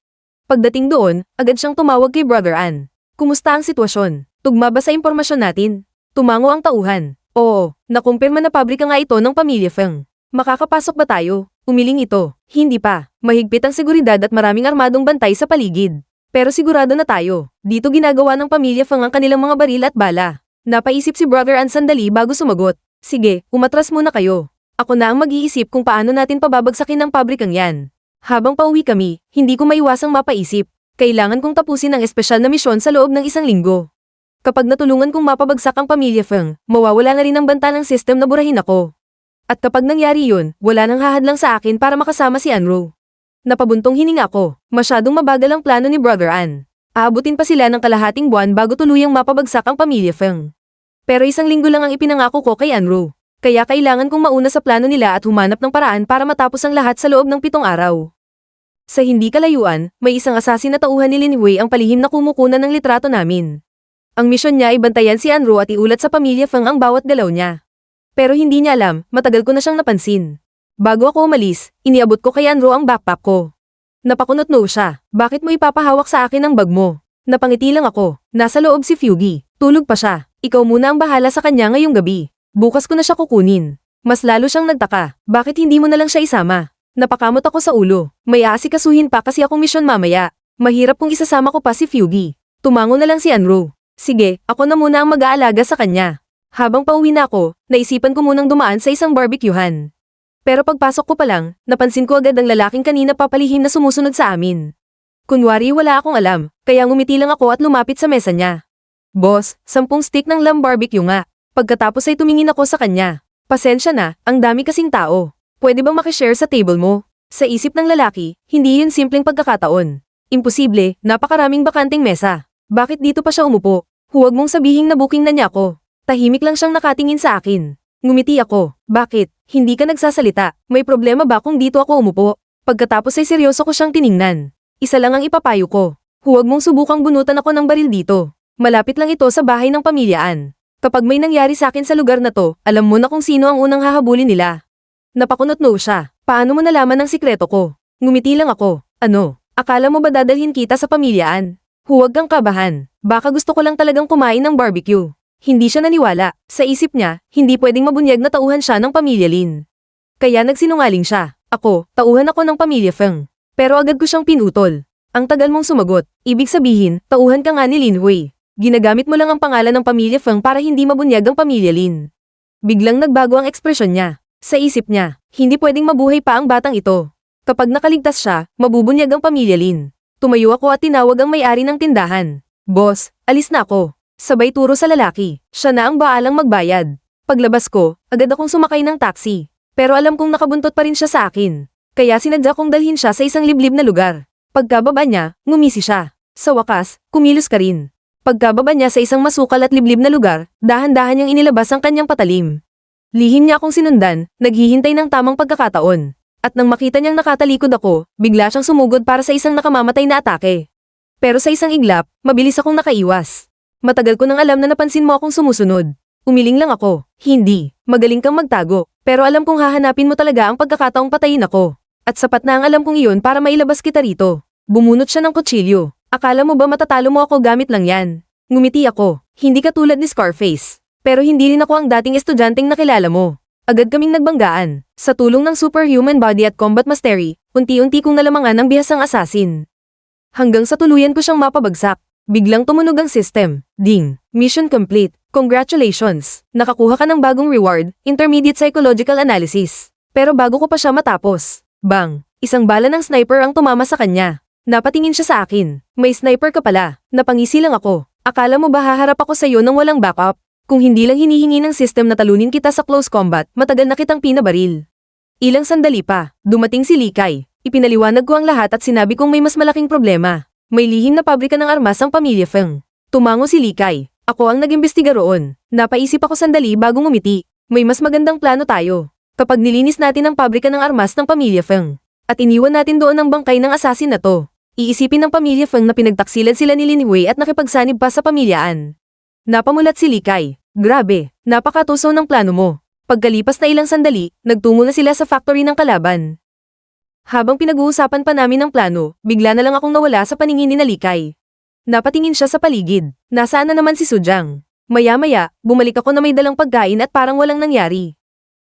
Pagdating doon, agad siyang tumawag kay Brother An. Kumusta ang sitwasyon? Tugma ba sa impormasyon natin? Tumango ang tauhan. Oo, nakumpirma na pabrika nga ito ng pamilya Feng. Makakapasok ba tayo? Umiling ito. Hindi pa. Mahigpit ang seguridad at maraming armadong bantay sa paligid. Pero sigurado na tayo. Dito ginagawa ng pamilya Feng ang kanilang mga baril at bala. Napaisip si Brother An sandali bago sumagot. Sige, umatras muna kayo. Ako na ang mag-iisip kung paano natin pababagsakin ang pabrikang yan. Habang pauwi kami, hindi ko maiwasang mapaisip. Kailangan kong tapusin ang espesyal na misyon sa loob ng 1 linggo. Kapag natulungan kong mapabagsak ang pamilya Feng, mawawala na rin ang banta ng system na burahin ako. At kapag nangyari yun, wala nang hahadlang sa akin para makasama si Anro. Napabuntong hininga ako, masyadong mabagal ang plano ni Brother An. Aabutin pa sila ng kalahating buwan bago tuluyang mapabagsak ang pamilya Feng. Pero 1 linggo lang ang ipinangako ko kay Anro. Kaya kailangan kong mauna sa plano nila at humanap ng paraan para matapos ang lahat sa loob ng 7 araw. Sa hindi kalayuan, may isang asasin na tauhan ni Lin Hui ang palihim na kumukunan ng litrato namin. Ang misyon niya ay bantayan si Anro at iulat sa pamilya Feng ang bawat galaw niya. Pero hindi niya alam, matagal ko na siyang napansin. Bago ako umalis, iniabot ko kay Anro ang backpack ko. Napakunot-no siya, bakit mo ipapahawak sa akin ang bag mo? Napangiti lang ako, nasa loob si Fugi, tulog pa siya, ikaw muna ang bahala sa kanya ngayong gabi. Bukas ko na siya kukunin. Mas lalo siyang nagtaka, bakit hindi mo na lang siya isama? Napakamot ako sa ulo, may aasikasuhin pa kasi akong misyon mamaya. Mahirap kung isasama ko pa si Fugi. Tumango na lang si Anro. Sige, ako na muna ang mag-aalaga sa kanya. Habang pauwi na ako, naisipan ko munang dumaan sa isang barbecuehan. Pero pagpasok ko pa lang, napansin ko agad ang lalaking kanina papalihim na sumusunod sa amin. Kunwari wala akong alam, kaya ngumiti lang ako at lumapit sa mesa niya. Boss, 10 stick ng lamb barbecue nga. Pagkatapos ay tumingin ako sa kanya. Pasensya na, ang dami kasing tao. Pwede bang makishare sa table mo? Sa isip ng lalaki, hindi yun simpleng pagkakataon. Imposible, napakaraming bakanting mesa. Bakit dito pa siya umupo? Huwag mong sabihing na booking na niya ako. Tahimik lang siyang nakatingin sa akin. Ngumiti ako. Bakit? Hindi ka nagsasalita. May problema ba kung dito ako umupo? Pagkatapos ay seryoso ko siyang tiningnan. Isa lang ang ipapayo ko. Huwag mong subukang bunutan ako ng baril dito. Malapit lang ito sa bahay ng pamilyaan. Kapag may nangyari sa akin sa lugar na to, alam mo na kung sino ang unang hahabulin nila. Napakunot-no siya. Paano mo nalaman ang sikreto ko? Ngumiti lang ako. Ano? Akala mo ba dadalhin kita sa pamilyaan? Huwag kang kabahan. Baka gusto ko lang talagang kumain ng barbecue. Hindi siya naniwala. Sa isip niya, hindi pwedeng mabunyag na tauhan siya ng pamilya Lin. Kaya nagsinungaling siya. Ako, tauhan ako ng pamilya Feng. Pero agad ko siyang pinutol. Ang tagal mong sumagot. Ibig sabihin, tauhan ka nga ni Lin Hui. Ginagamit mo lang ang pangalan ng pamilya Feng para hindi mabunyag ang pamilya Lin. Biglang nagbago ang ekspresyon niya. Sa isip niya, hindi pwedeng mabuhay pa ang batang ito. Kapag nakaligtas siya, mabubunyag ang pamilya Lin. Tumayo ako at tinawag ang may-ari ng tindahan. Boss, alis na ako. Sabay turo sa lalaki. Siya na ang baalang magbayad. Paglabas ko, agad akong sumakay ng taxi. Pero alam kong nakabuntot pa rin siya sa akin. Kaya sinadya kong dalhin siya sa isang liblib na lugar. Pagkababa niya, ngumisi siya. Sa wakas, kumilos ka rin. Pagkababa niya sa isang masukal at liblib na lugar, dahan-dahan niyang inilabas ang kanyang patalim. Lihim niya akong sinundan, naghihintay ng tamang pagkakataon. At nang makita niyang nakatalikod ako, bigla siyang sumugod para sa isang nakamamatay na atake. Pero sa isang iglap, mabilis akong nakaiwas. Matagal ko nang alam na napansin mo akong sumusunod. Umiling lang ako. Hindi. Magaling kang magtago. Pero alam kong hahanapin mo talaga ang pagkakataong patayin ako. At sapat na ang alam kong iyon para mailabas kita rito. Bumunot siya ng kutsilyo. Akala mo ba matatalo mo ako gamit lang yan? Ngumiti ako. Hindi katulad ni Scarface. Pero hindi rin ako ang dating estudyanteng nakilala mo. Agad kaming nagbanggaan. Sa tulong ng superhuman body at combat mastery, unti-unti kong nalamangan ang bihasang assassin. Hanggang sa tuluyan ko siyang mapabagsak. Biglang tumunog ang system. Ding. Mission complete. Congratulations. Nakakuha ka ng bagong reward, intermediate psychological analysis. Pero bago ko pa siya matapos. Bang. Isang bala ng sniper ang tumama sa kanya. Napatingin siya sa akin. May sniper ka pala. Napangisi lang ako. Akala mo ba haharap ako sa iyo nang walang backup? Kung hindi lang hinihingi ng system na talunin kita sa close combat, matagal na kitang pinabaril. Ilang sandali pa, dumating si Li Kai. Ipinaliwanag ko ang lahat at sinabi kong may mas malaking problema. May lihim na pabrika ng armas ang pamilya Feng. Tumango si Li Kai. Ako ang nag-imbestiga roon. Napaisip ako sandali bago ngumiti. May mas magandang plano tayo. Kapag nilinis natin ang pabrika ng armas ng pamilya Feng, at iniwan natin doon ang bangkay ng asasin na to, iisipin ng pamilya Feng na pinagtaksilan sila ni Lin Hui at nakipagsanib pa sa pamilyaan. Napamulat si Li Kai. Grabe, napakatuso ng plano mo. Pagkalipas na ilang sandali, nagtungo na sila sa factory ng kalaban. Habang pinag-uusapan pa namin ang plano, bigla na lang akong nawala sa paningin ni Likay. Napatingin siya sa paligid. Nasaan na naman si Sujang? Maya-maya, bumalik ako na may dalang pagkain at parang walang nangyari.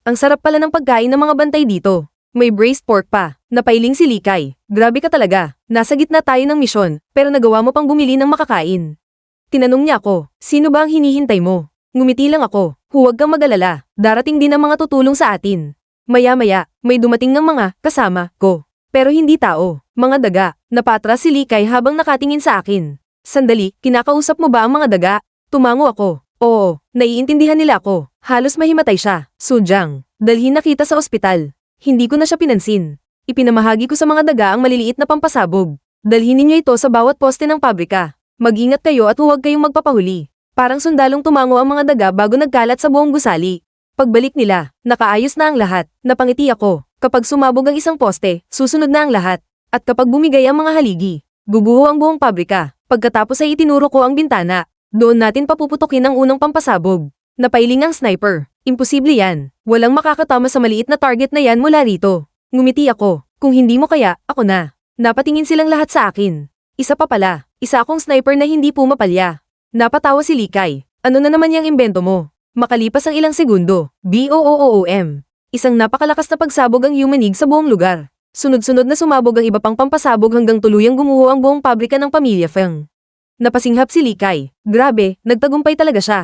Ang sarap pala ng pagkain ng mga bantay dito. May braised pork pa. Napailing si Likay. Grabe ka talaga. Nasa gitna tayo ng misyon, pero nagawa mo pang bumili ng makakain. Tinanong niya ako, sino ba ang hinihintay mo? Ngumiti lang ako. Huwag kang mag-alala. Darating din ang mga tutulong sa atin. Maya-maya, may dumating ng mga kasama ko. Pero hindi tao, mga daga. Napatras si Likay habang nakatingin sa akin. Sandali, kinakausap mo ba ang mga daga? Tumango ako. Oo, naiintindihan nila ako. Halos mahimatay siya. Sujang, dalhin na kita sa ospital. Hindi ko na siya pinansin. Ipinamahagi ko sa mga daga ang maliliit na pampasabog. Dalhin ninyo ito sa bawat poste ng pabrika. Mag-ingat kayo at huwag kayong magpapahuli. Parang sundalong tumango ang mga daga bago nagkalat sa buong gusali. Pagbalik nila, nakaayos na ang lahat. Napangiti ako. Kapag sumabog ang isang poste, susunod na ang lahat. At kapag bumigay ang mga haligi, guguho ang buong pabrika. Pagkatapos ay itinuro ko ang bintana. Doon natin papuputukin ang unang pampasabog. Napailing ang sniper. Imposible yan. Walang makakatama sa maliit na target na yan mula rito. Ngumiti ako. Kung hindi mo kaya, ako na. Napatingin silang lahat sa akin. Isa pa pala. Isa akong sniper na hindi pumapalya. Napatawa si Likay. Ano na naman yung imbento mo? Makalipas ang ilang segundo, BOOOM. Isang napakalakas na pagsabog ang yumanig sa buong lugar. Sunod-sunod na sumabog ang iba pang pampasabog hanggang tuluyang gumuho ang buong pabrika ng pamilya Feng. Napasinghap si Likay. Grabe, nagtagumpay talaga siya.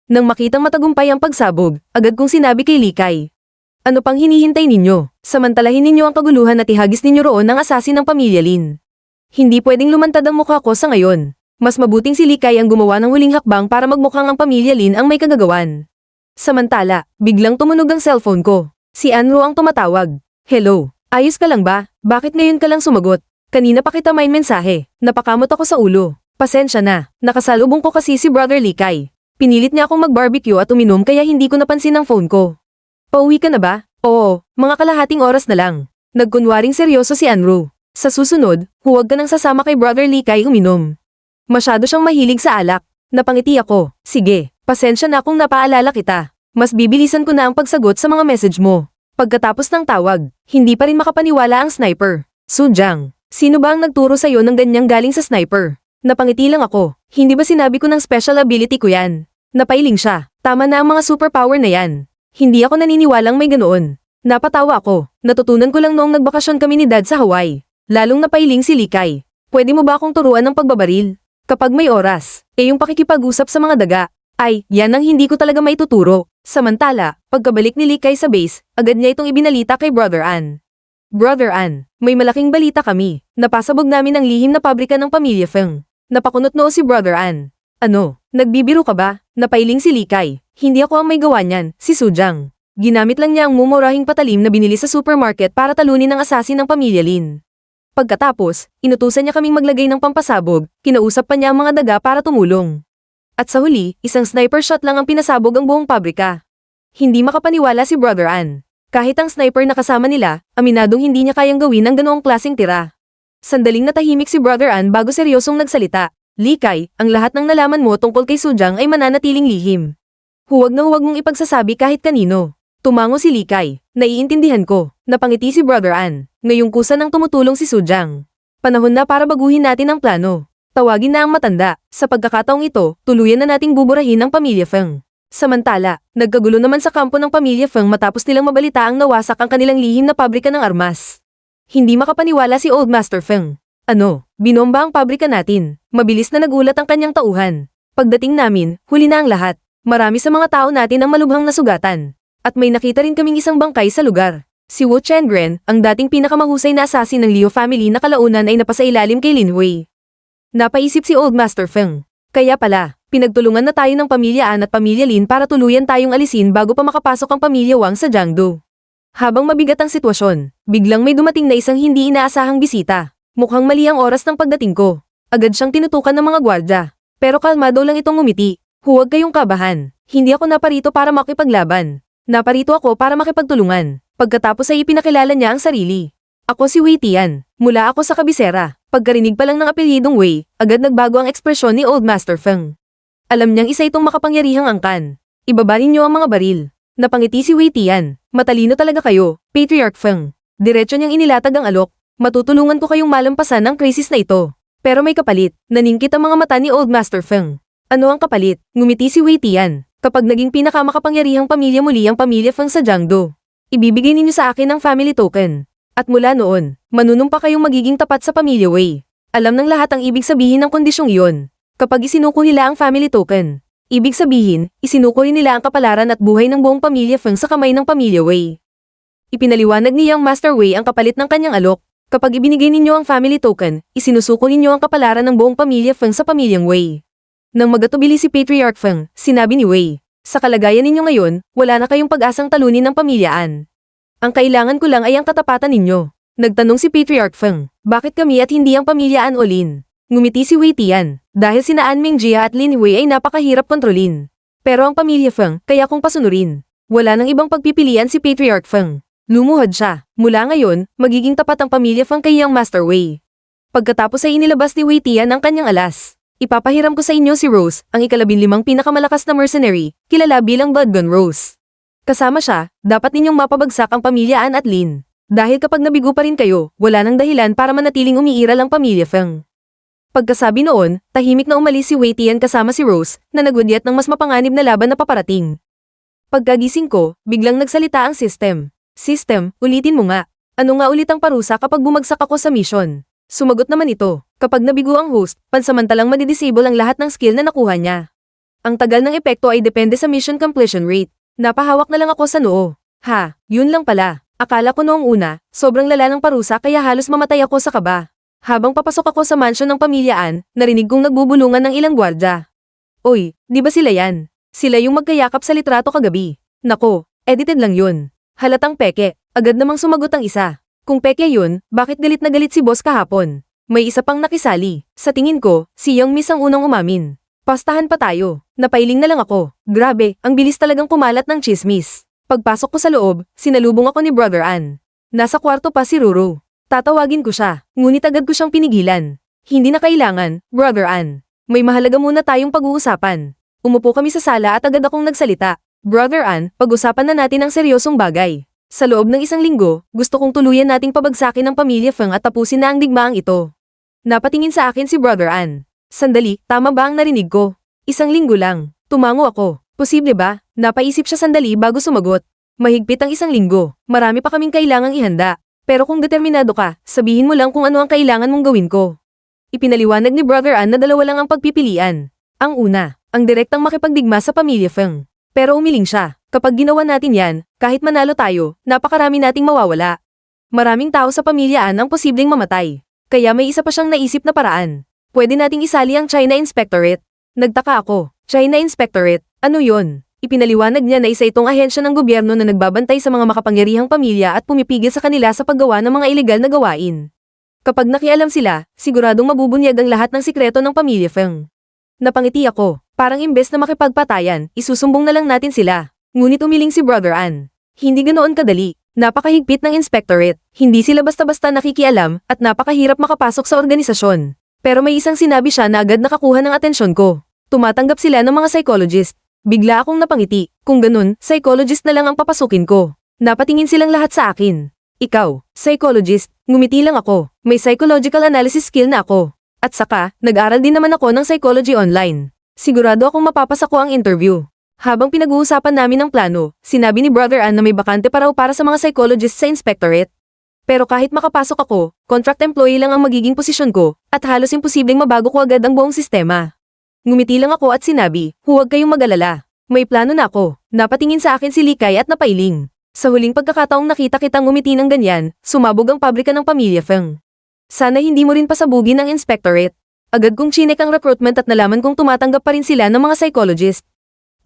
Nang makitang matagumpay ang pagsabog, agad kong sinabi kay Likay. Ano pang hinihintay ninyo? Samantalahin ninyo ang kaguluhan at ihagis ninyo roon ang asasin ng pamilya Lin. Hindi pwedeng lumantad ang mukha ko sa ngayon. Mas mabuting si Likay ang gumawa ng huling hakbang para magmukhang ang pamilya Lin ang may kagagawan. Samantala, biglang tumunog ang cellphone ko. Si Anro ang tumatawag. Hello, ayos ka lang ba? Bakit ngayon ka lang sumagot? Kanina pa kita may mensahe. Napakamot ako sa ulo. Pasensya na, nakasalubong ko kasi si Brother Likay. Pinilit niya akong mag-barbecue at uminom kaya hindi ko napansin ang phone ko. Pauwi ka na ba? Oo, mga kalahating oras na lang. Nagkunwaring seryoso si Anro. Sa susunod, huwag ka nang sasama kay Brother Likay uminom. Masyado siyang mahilig sa alak. Napangiti ako. Sige, pasensya na kung napaalala kita. Mas bibilisan ko na ang pagsagot sa mga message mo. Pagkatapos ng tawag, hindi pa rin makapaniwala ang sniper. Sujang, sino ba ang nagturo sa'yo ng ganyang galing sa sniper? Napangiti lang ako. Hindi ba sinabi ko ng special ability ko yan? Napailing siya. Tama na ang mga superpower na yan. Hindi ako naniniwalang may ganoon. Napatawa ako. Natutunan ko lang noong nagbakasyon kami ni Dad sa Hawaii. Lalong napailing si Likay. Pwede mo ba akong turuan ng pagbabaril? Kapag may oras, yung pakikipag-usap sa mga daga, ay, yan ang hindi ko talaga maituturo. Samantala, pagkabalik ni Likay sa base, agad niya itong ibinalita kay Brother An. Brother An, may malaking balita kami. Napasabog namin ang lihim na pabrika ng pamilya Feng. Napakunot noo si Brother An. Ano, nagbibiro ka ba? Napailing si Likay. Hindi ako ang may gawa niyan, si Sujang. Ginamit lang niya ang mumurahing patalim na binili sa supermarket para talunin ang asasin ng pamilya Lin. Pagkatapos, inutusan niya kaming maglagay ng pampasabog, kinausap pa niya ang mga daga para tumulong. At sa huli, isang sniper shot lang ang pinasabog ang buong pabrika. Hindi makapaniwala si Brother An. Kahit ang sniper na kasama nila, aminadong hindi niya kayang gawin ang ganoong klaseng tira. Sandaling natahimik si Brother An bago seryosong nagsalita. Likay, ang lahat ng nalaman mo tungkol kay Sujang ay mananatiling lihim. Huwag na huwag mong ipagsasabi kahit kanino. Tumango si Likay. Naiintindihan ko. Napangiti si Brother An. Ngayong kusa nang tumutulong si Sujang. Panahon na para baguhin natin ang plano. Tawagin na ang matanda. Sa pagkakataong ito, tuluyan na nating buburahin ang pamilya Feng. Samantala, nagkagulo naman sa kampo ng pamilya Feng matapos nilang mabalita ang nawasak ang kanilang lihim na pabrika ng armas. Hindi makapaniwala si Old Master Feng. Ano, binomba ang pabrika natin. Mabilis na nagulat ang kanyang tauhan. Pagdating namin, huli na ang lahat. Marami sa mga tao natin ang malubhang nasugatan. At may nakita rin kaming isang bangkay sa lugar. Si Wu Chengren, ang dating pinakamahusay na assassin ng Liu family na kalaunan ay napasailalim kay Lin Hui. Napaisip si Old Master Feng. Kaya pala, pinagtulungan na tayo ng pamilya An at pamilya Lin para tuluyan tayong alisin bago pa makapasok ang pamilya Wang sa Jiangdu. Habang mabigat ang sitwasyon, biglang may dumating na isang hindi inaasahang bisita. Mukhang mali ang oras ng pagdating ko. Agad siyang tinutukan ng mga gwardya. Pero kalmado lang itong ngumiti. Huwag kayong kabahan. Hindi ako naparito para makipaglaban. Naparito ako para makipagtulungan. Pagkatapos ay ipinakilala niya ang sarili. Ako si Wei Tian. Mula ako sa kabisera. Pagkarinig pa lang ng apelyidong Wei, agad nagbago ang ekspresyon ni Old Master Feng. Alam niyang isa itong makapangyarihang angkan. Ibaba ninyo ang mga baril. Napangiti si Wei Tian. Matalino talaga kayo, Patriarch Feng. Diretso niyang inilatag ang alok. Matutulungan ko kayong malampasan ang crisis na ito. Pero may kapalit. Naningkit ang mga mata ni Old Master Feng. Ano ang kapalit? Ngumiti si Wei Tian. Kapag naging pinakamakapangyarihang pamilya muli ang pamilya Feng sa Jiangdo, ibibigay ninyo sa akin ang family token. At mula noon, manunumpa kayong magiging tapat sa pamilya Wei. Alam ng lahat ang ibig sabihin ng kondisyong iyon. Kapag isinuko nila ang family token, ibig sabihin, isinuko rin nila ang kapalaran at buhay ng buong pamilya Feng sa kamay ng pamilya Wei. Ipinaliwanag ni Young Master Wei ang kapalit ng kanyang alok. Kapag ibinigay ninyo ang family token, isinusuko ninyo ang kapalaran ng buong pamilya Feng sa pamilyang Wei. Nang magatubili si Patriarch Feng, sinabi ni Wei, sa kalagayan ninyo ngayon, wala na kayong pag-asang talunin ng pamilyaan. Ang kailangan ko lang ay ang katapatan ninyo. Nagtanong si Patriarch Feng, bakit kami at hindi ang pamilyaan o Lin? Ngumiti si Wei Tian, dahil sina An Mingjia at Lin Wei ay napakahirap kontrolin. Pero ang pamilya Feng, kaya kong pasunurin. Wala nang ibang pagpipilian si Patriarch Feng. Lumuhod siya. Mula ngayon, magiging tapat ang pamilya Feng kay Young Master Wei. Pagkatapos ay inilabas ni Wei Tian ang kanyang alas. Ipapahiram ko sa inyo si Rose, ang ika-15 pinakamalakas na mercenary, kilala bilang Bloodgun Rose. Kasama siya, dapat ninyong mapabagsak ang pamilya An at Lin. Dahil kapag nabigo pa rin kayo, wala nang dahilan para manatiling umiiral ang pamilya Feng. Pagkasabi noon, tahimik na umalis si Wei Tian kasama si Rose, na nagwadyat ng mas mapanganib na laban na paparating. Pagkagising ko, biglang nagsalita ang system. System, ulitin mo nga. Ano nga ulit ang parusa kapag bumagsak ako sa mission? Sumagot naman ito, kapag nabigo ang host, pansamantalang madidisable ang lahat ng skill na nakuha niya. Ang tagal ng epekto ay depende sa mission completion rate. Napahawak na lang ako sa noo. Ha, yun lang pala. Akala ko noong una, sobrang lala ng parusa kaya halos mamatay ako sa kaba. Habang papasok ako sa mansion ng pamilyaan, narinig kong nagbubulungan ng ilang gwardya. Oy, di ba sila yan? Sila yung magkayakap sa litrato kagabi. Nako, edited lang yun. Halatang peke, agad namang sumagot ang isa. Kung peke yun, bakit galit na galit si boss kahapon? May isa pang nakisali. Sa tingin ko, si Young Miss ang unang umamin. Pastahan pa tayo. Napailing na lang ako. Grabe, ang bilis talagang kumalat ng chismis. Pagpasok ko sa loob, sinalubong ako ni Brother An. Nasa kwarto pa si Ruru. Tatawagin ko siya, ngunit agad ko siyang pinigilan. Hindi na kailangan, Brother An. May mahalaga muna tayong pag-uusapan. Umupo kami sa sala at agad akong nagsalita. Brother An, pag-usapan na natin ang seryosong bagay. Sa loob ng isang linggo, gusto kong tuluyan nating pabagsakin ang pamilya Feng at tapusin na ang digmaang ito. Napatingin sa akin si Brother An. Sandali, tama ba ang narinig ko? Isang linggo lang. Tumango ako. Posible ba? Napaisip siya sandali bago sumagot. Mahigpit ang isang linggo. Marami pa kaming kailangang ihanda. Pero kung determinado ka, sabihin mo lang kung ano ang kailangan mong gawin ko. Ipinaliwanag ni Brother An na dalawa lang ang pagpipilian. Ang una, ang direktang makipagdigma sa pamilya Feng. Pero umiling siya. Kapag ginawa natin yan, kahit manalo tayo, napakarami nating mawawala. Maraming tao sa pamilyaan ang posibleng mamatay. Kaya may isa pa siyang naisip na paraan. Pwede nating isali ang China Inspectorate. Nagtaka ako. China Inspectorate? Ano yon? Ipinaliwanag niya na isa itong ahensya ng gobyerno na nagbabantay sa mga makapangyarihang pamilya at pumipigil sa kanila sa paggawa ng mga ilegal na gawain. Kapag nakialam sila, siguradong mabubunyag ang lahat ng sikreto ng pamilya Feng. Napangiti ako. Parang imbes na makipagpatayan, isusumbong na lang natin sila. Ngunit umiling si Brother An. Hindi ganoon kadali. Napakahigpit ng inspectorate. Hindi sila basta-basta nakikialam at napakahirap makapasok sa organisasyon. Pero may isang sinabi siya na agad nakakuha ng atensyon ko. Tumatanggap sila ng mga psychologist. Bigla akong napangiti. Kung ganun, psychologist na lang ang papasukin ko. Napatingin silang lahat sa akin. Ikaw, psychologist, ngumiti lang ako. May psychological analysis skill na ako. At saka, nag-aral din naman ako ng psychology online. Sigurado akong mapapasa ko ang interview. Habang pinag-uusapan namin ang plano, sinabi ni Brother An na may bakante pa raw para sa mga psychologist sa inspectorate. Pero kahit makapasok ako, contract employee lang ang magiging posisyon ko, at halos imposibleng mabago ko agad ang buong sistema. Ngumiti lang ako at sinabi, huwag kayong mag-alala. May plano na ako. Napatingin sa akin si Likay at napailing. Sa huling pagkakataong nakita kitang ngumiti ng ganyan, sumabog ang pabrika ng pamilya Feng. Sana hindi mo rin pasabugin ang inspectorate. Agad kong chinek ang recruitment at nalaman kong tumatanggap pa rin sila ng mga psychologist.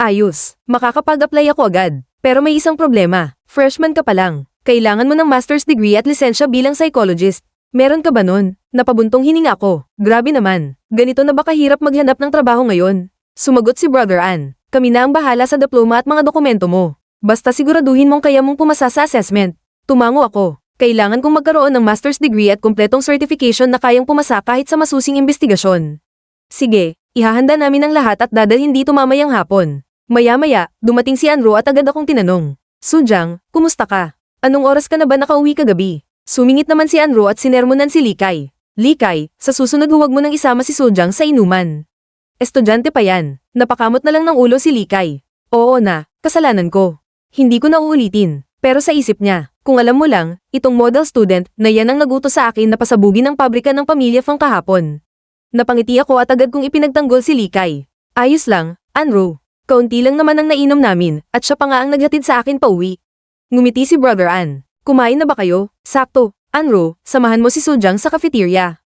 Ayos, makakapag-apply ako agad. Pero may isang problema, freshman ka pa lang. Kailangan mo ng master's degree at lisensya bilang psychologist. Meron ka ba nun? Napabuntong hininga ako. Grabe naman, ganito na ba kahirap maghanap ng trabaho ngayon? Sumagot si Brother An. Kami na ang bahala sa diploma at mga dokumento mo. Basta siguraduhin mong kaya mong pumasa sa assessment. Tumango ako. Kailangan kong magkaroon ng master's degree at kumpletong certification na kayang pumasa kahit sa masusing investigasyon. Sige, ihahanda namin ang lahat at dadalhin dito mamayang hapon. Maya-maya, dumating si Anro at agad akong tinanong. Sujang, kumusta ka? Anong oras ka na ba nakauwi kagabi? Sumingit naman si Anro at sinermonan si Likay. Likay, sa susunod huwag mo nang isama si Sujang sa inuman. Estudyante pa yan. Napakamot na lang ng ulo si Likay. Oo na, kasalanan ko. Hindi ko na uulitin. Pero sa isip niya, kung alam mo lang, itong model student na yan ang nagutos sa akin na pasabugin ang pabrika ng pamilya Fang kahapon. Napangiti ako at agad kong ipinagtanggol si Likay. Ayos lang, Anro. Kaunti lang naman ang nainom namin, at siya pa nga ang naghatid sa akin pauwi. Ngumiti si Brother An. Kumain na ba kayo? Sakto, Anro, samahan mo si Sujang sa cafeteria.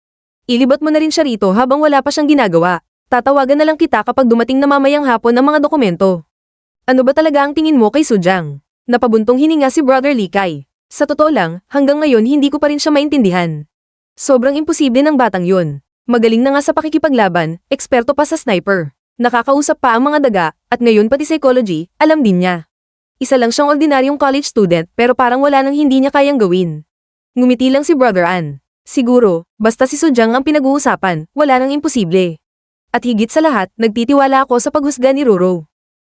Ilibot mo na rin siya rito habang wala pa siyang ginagawa. Tatawagan na lang kita kapag dumating na mamayang hapon ang mga dokumento. Ano ba talaga ang tingin mo kay Sujang? Napabuntong hininga si Brother Likay. Sa totoo lang, hanggang ngayon hindi ko pa rin siya maintindihan. Sobrang imposible ng batang yun. Magaling na nga sa pakikipaglaban, eksperto pa sa sniper. Nakakausap pa ang mga daga, at ngayon pati psychology, alam din niya. Isa lang siyang ordinaryong college student pero parang wala nang hindi niya kayang gawin. Ngumiti lang si Brother An. Siguro, basta si Sujang ang pinag-uusapan, wala nang imposible. At higit sa lahat, nagtitiwala ako sa paghusga ni Roro.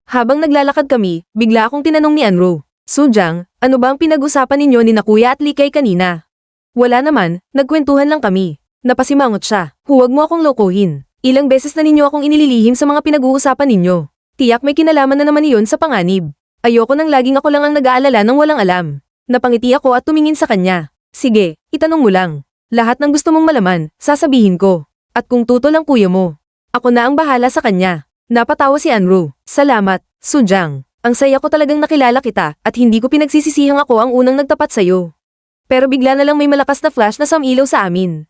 Habang naglalakad kami, bigla akong tinanong ni Anro. Sujang, ano ba ang pinag-usapan ninyo ni na Kuya at Likay kanina? Wala naman, nagkwentuhan lang kami. Napasimangot siya. Huwag mo akong lokohin. Ilang beses na ninyo akong inililihim sa mga pinag-uusapan ninyo. Tiyak may kinalaman na naman iyon sa panganib. Ayoko nang laging ako lang ang nag-aalala ng walang alam. Napangiti ako at tumingin sa kanya. Sige, itanong mo lang. Lahat ng gusto mong malaman, sasabihin ko. At kung tuto lang kuya mo, ako na ang bahala sa kanya. Napatawa si Anro. Salamat, Sujang. Ang saya ko talagang nakilala kita at hindi ko pinagsisisihang ako ang unang nagtapat sa'yo. Pero bigla na lang may malakas na flash na samilaw sa amin.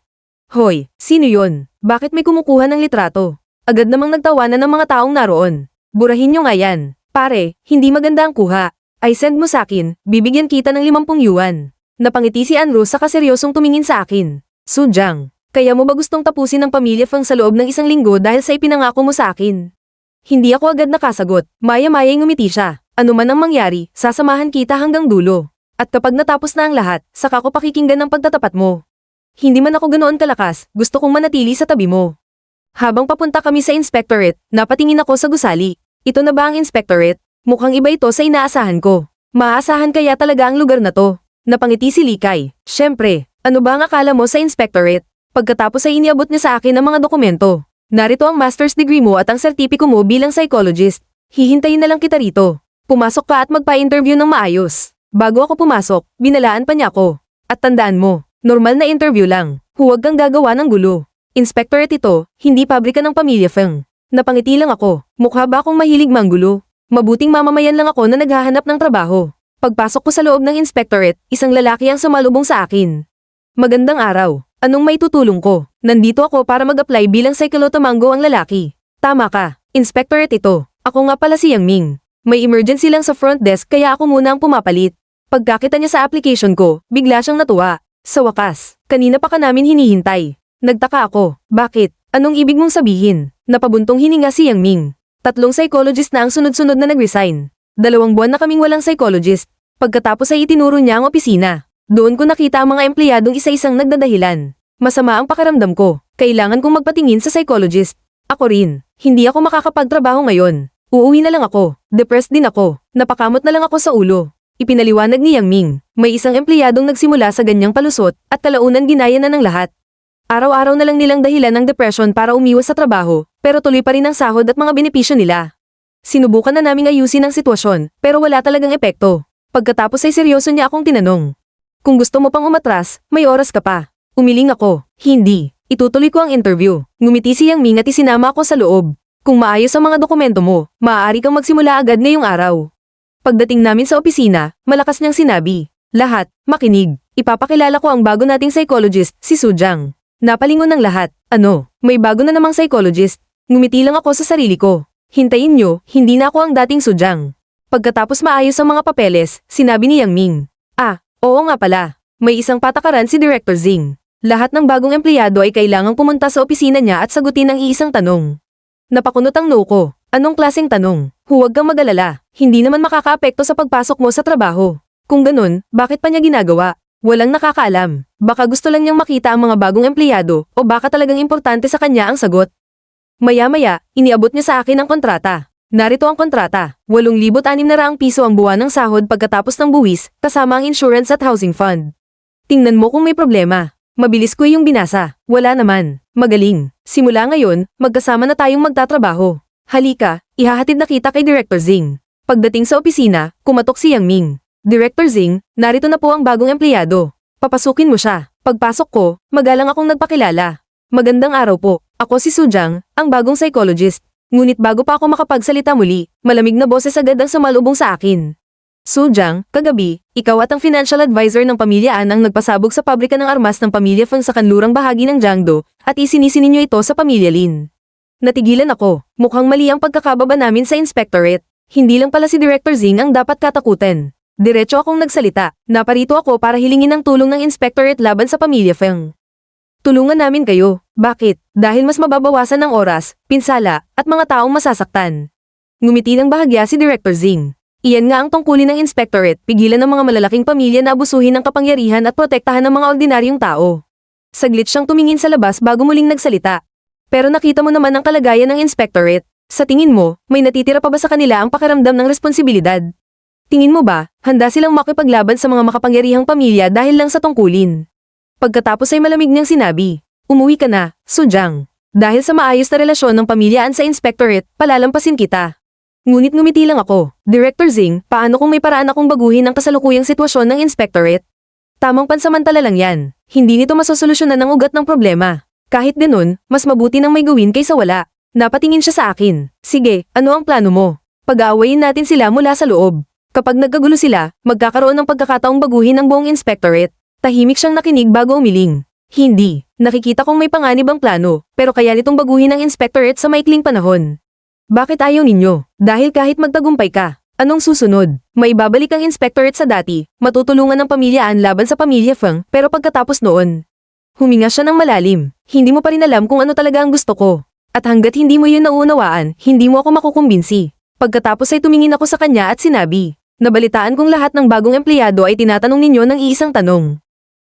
Hoy, sino yon? Bakit may kumukuha ng litrato? Agad namang nagtawanan ng mga taong naroon. Burahin nyo nga yan. Pare, hindi maganda ang kuha. Ay send mo sakin, bibigyan kita ng 50 yuan. Napangiti si Anro sa kaseryosong tumingin sa akin. Sujang, kaya mo ba gustong tapusin ang pamilya Fang sa loob ng 1 linggo dahil sa ipinangako mo sa akin? Hindi ako agad nakasagot. Maya-maya'y ngumiti siya. Ano man ang mangyari, sasamahan kita hanggang dulo. At kapag natapos na ang lahat, saka ko pakikinggan ang pagtatapat mo. Hindi man ako ganoon kalakas, gusto kong manatili sa tabi mo. Habang papunta kami sa inspectorate, napatingin ako sa gusali. Ito na ba ang inspectorate? Mukhang iba ito sa inaasahan ko. Maaasahan kaya talaga ang lugar na to. Napangiti si Likay. Siyempre, ano ba ang akala mo sa inspectorate? Pagkatapos ay iniabot niya sa akin ang mga dokumento. Narito ang master's degree mo at ang sertipiko mo bilang psychologist. Hihintayin na lang kita rito. Pumasok ka at magpa-interview ng maayos. Bago ako pumasok, binalaan pa niya ako. At tandaan mo, normal na interview lang. Huwag kang gagawa ng gulo. Inspectorate ito, hindi pabrika ng pamilya Feng. Napangiti lang ako. Mukha ba akong mahilig manggulo? Mabuting mamamayan lang ako na naghahanap ng trabaho. Pagpasok ko sa loob ng inspectorate, isang lalaki ang sumalubong sa akin. Magandang araw. Anong may tutulong ko? Nandito ako para mag-apply bilang psycholotomango ang lalaki. Tama ka. Inspectorate ito. Ako nga pala si Yang Ming. May emergency lang sa front desk kaya ako muna ang pumapalit. Pagkakita niya sa application ko, bigla siyang natuwa. Sa wakas, kanina pa ka namin hinihintay. Nagtaka ako. Bakit? Anong ibig mong sabihin? Napabuntong hininga si Yang Ming. 3 psychologist na ang sunod-sunod na nag-resign. 2 buwan na kaming walang psychologist. Pagkatapos ay itinuro niya ang opisina. Doon ko nakita ang mga empleyadong isa-isang nagdadahilan. Masama ang pakiramdam ko. Kailangan kong magpatingin sa psychologist. Ako rin. Hindi ako makakapagtrabaho ngayon. Uuwi na lang ako. Depressed din ako. Napakamot na lang ako sa ulo. Ipinaliwanag ni Yang Ming. May isang empleyadong nagsimula sa ganyang palusot at kalaunan ginaya na ng lahat. Araw-araw na lang nilang dahilan ng depression para umiwas sa trabaho, pero tuloy pa rin ang sahod at mga benepisyo nila. Sinubukan na naming ayusin ang sitwasyon, pero wala talagang epekto. Pagkatapos ay seryoso niya akong tinanong. Kung gusto mo pang umatras, may oras ka pa. Umiling ako. Hindi. Itutuloy ko ang interview. Ngumiti si Yang Ming at isinama ako sa loob. Kung maayos ang mga dokumento mo, maaari kang magsimula agad ngayong araw. Pagdating namin sa opisina, malakas niyang sinabi. Lahat, makinig. Ipapakilala ko ang bago nating psychologist, si Sujang. Napalingon ng lahat. Ano, may bago na namang psychologist. Ngumiti lang ako sa sarili ko. Hintayin nyo, hindi na ako ang dating Sujang. Pagkatapos maayos ang mga papeles, sinabi ni Yang Ming. Ah, oo nga pala. May isang patakaran si Director Zing. Lahat ng bagong empleyado ay kailangang pumunta sa opisina niya at sagutin ang iisang tanong. Napakunot ang noo ko. Anong klaseng tanong? Huwag kang mag-alala. Hindi naman makakaapekto sa pagpasok mo sa trabaho. Kung ganun, bakit pa niya ginagawa? Walang nakakaalam. Baka gusto lang niyang makita ang mga bagong empleyado o baka talagang importante sa kanya ang sagot. Maya-maya, iniabot niya sa akin ang kontrata. Narito ang kontrata. 8,600 piso ang buwan ng sahod pagkatapos ng buwis, kasama ang insurance at housing fund. Tingnan mo kung may problema. Mabilis ko yung binasa. Wala naman. Magaling. Simula ngayon, magkasama na tayong magtatrabaho. Halika, ihahatid na kita kay Director Zing. Pagdating sa opisina, kumatok si Yang Ming. Director Zing, narito na po ang bagong empleyado. Papasukin mo siya. Pagpasok ko, magalang akong nagpakilala. Magandang araw po. Ako si Sujang, ang bagong psychologist. Ngunit bago pa ako makapagsalita muli, malamig na boses agad ang sumalubong sa akin. Sujang, kagabi, ikaw at ang financial advisor ng pamilya An ang nagpasabog sa pabrika ng armas ng pamilya Feng sa kanlurang bahagi ng Jiangdo at isinisi ninyo ito sa pamilya Lin. Natigilan ako, mukhang mali ang pagkakababa namin sa inspectorate. Hindi lang pala si Director Zing ang dapat katakutan. Diretso akong nagsalita, naparito ako para hilingin ang tulong ng inspectorate laban sa pamilya Feng. Tulungan namin kayo. Bakit? Dahil mas mababawasan ng oras, pinsala, at mga taong masasaktan. Ngumiti ng bahagya si Director Zing. Iyan nga ang tungkulin ng inspectorate, pigilan ng mga malalaking pamilya na abusuhin ng kapangyarihan at protektahan ng mga ordinaryong tao. Saglit siyang tumingin sa labas bago muling nagsalita. Pero nakita mo naman ang kalagayan ng inspectorate. Sa tingin mo, may natitira pa ba sa kanila ang pakiramdam ng responsibilidad? Tingin mo ba, handa silang makipaglaban sa mga makapangyarihang pamilya dahil lang sa tungkulin? Pagkatapos ay malamig niyang sinabi, umuwi ka na, Sujang. Dahil sa maayos na relasyon ng pamilyaan sa inspectorate, palalampasin kita. Ngunit ngumiti lang ako, Director Zing, paano kung may paraan akong baguhin ang kasalukuyang sitwasyon ng inspectorate? Tamang pansamantala lang yan, hindi nito masosolusyonan ang ugat ng problema. Kahit ganun, mas mabuti nang may gawin kaysa wala. Napatingin siya sa akin, sige, ano ang plano mo? Pag-aawayin natin sila mula sa loob. Kapag nagkagulo sila, magkakaroon ng pagkakataong baguhin ang buong inspectorate. Tahimik siyang nakinig bago umiling. Hindi, nakikita kong may panganib ang plano, pero kaya nitong baguhin ang inspectorate sa maikling panahon. Bakit ayaw ninyo? Dahil kahit magtagumpay ka, anong susunod? May babalik ang inspectorate sa dati, matutulungan ng pamilyaan laban sa pamilya Feng, pero pagkatapos noon. Huminga siya ng malalim, hindi mo pa rin alam kung ano talaga ang gusto ko. At hanggat hindi mo yun nauunawaan, hindi mo ako makukumbinsi. Pagkatapos ay tumingin ako sa kanya at sinabi, nabalitaan kong lahat ng bagong empleyado ay tinatanong ninyo ng iisang tanong.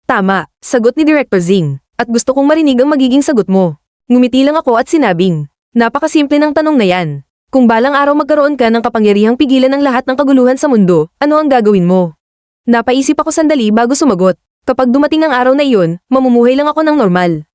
Tama, sagot ni Director Zing, at gusto kong marinig ang magiging sagot mo. Ngumiti lang ako at sinabing, napakasimple ng tanong na yan. Kung balang araw magkaroon ka ng kapangyarihang pigilan ng lahat ng kaguluhan sa mundo, ano ang gagawin mo? Napaisip ako sandali bago sumagot. Kapag dumating ang araw na iyon, mamumuhay lang ako ng normal.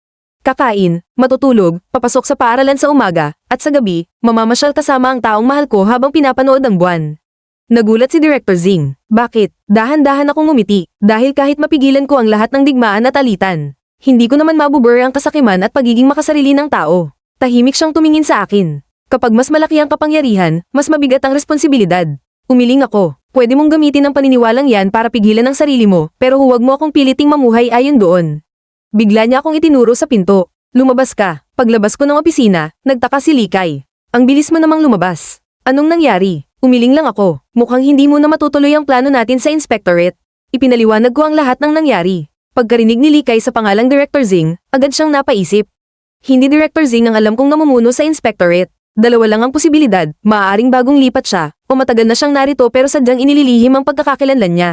Kakain, matutulog, papasok sa paaralan sa umaga, at sa gabi, mamamasyal kasama ang taong mahal ko habang pinapanood ang buwan. Nagulat si Director Zing. Bakit? Dahan-dahan akong ngumiti, dahil kahit mapigilan ko ang lahat ng digmaan at alitan, hindi ko naman mabubur ang kasakiman at pagiging makasarili ng tao. Tahimik siyang tumingin sa akin. Kapag mas malaki ang kapangyarihan, mas mabigat ang responsibilidad. Umiling ako. Pwede mong gamitin ang paniniwalang yan para pigilan ang sarili mo, pero huwag mo akong piliting mamuhay ayon doon. Bigla niya akong itinuro sa pinto. Lumabas ka. Paglabas ko ng opisina, nagtaka si Likay. Ang bilis mo namang lumabas. Anong nangyari? Umiling lang ako. Mukhang hindi mo na matutuloy ang plano natin sa inspectorate. Ipinaliwanag ko ang lahat ng nangyari. Pagkarinig ni Likay sa pangalang Director Zing, agad siyang napaisip. Hindi Director Zing ang alam kong namumuno sa inspectorate. Dalawa lang ang posibilidad, maaaring bagong lipat siya, o matagal na siyang narito pero sadyang inililihim ang pagkakakilanlan niya.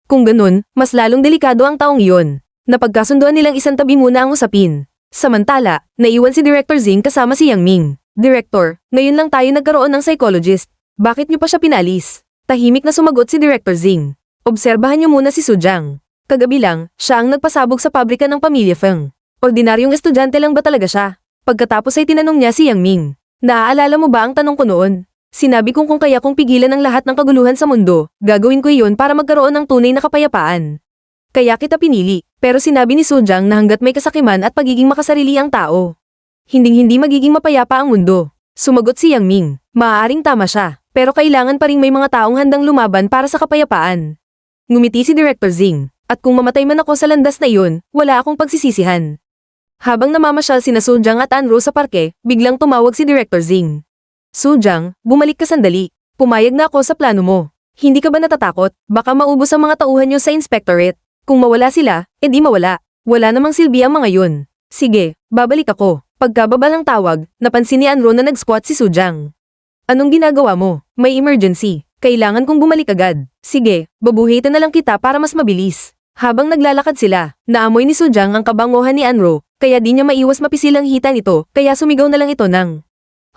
Kung ganun, mas lalong delikado ang taong iyon. Napagkasunduan nilang isang tabi muna ang usapin. Samantala, naiwan si Director Zing kasama si Yang Ming. Director, ngayon lang tayo nagkaroon ng psychologist. Bakit niyo pa siya pinalis? Tahimik na sumagot si Director Zing. Obserbahan niyo muna si Sujang. Kagabi lang, siya ang nagpasabog sa pabrika ng pamilya Feng. Ordinaryong estudyante lang ba talaga siya? Pagkatapos ay tinanong niya si Yang Ming. Naaalala mo ba ang tanong ko noon? Sinabi kong kung kaya kong pigilan ang lahat ng kaguluhan sa mundo, gagawin ko iyon para magkaroon ng tunay na kapayapaan. Kaya kita pinili, pero sinabi ni Sujang na hanggat may kasakiman at pagiging makasarili ang tao, hinding-hindi magiging mapayapa ang mundo. Sumagot si Yang Ming. Maaaring tama siya, pero kailangan pa rin may mga taong handang lumaban para sa kapayapaan. Ngumiti si Director Zing, at kung mamatay man ako sa landas na iyon, wala akong pagsisisihan. Habang namamasyal sina Sujang at Anro sa parke, biglang tumawag si Director Zing. Sujang, bumalik ka sandali. Pumayag na ako sa plano mo. Hindi ka ba natatakot? Baka maubos ang mga tauhan niyo sa inspectorate. Kung mawala sila, edi mawala. Wala namang silbi ang mga yun. Sige, babalik ako. Pagkababa ng tawag, napansin ni Anro na nag-squat si Sujang. Anong ginagawa mo? May emergency. Kailangan kong bumalik agad. Sige, babuhitan na lang kita para mas mabilis. Habang naglalakad sila, naamoy ni Sujang ang kabangohan ni Anro, kaya di niya maiwas mapisil ang hita nito, kaya sumigaw na lang ito ng,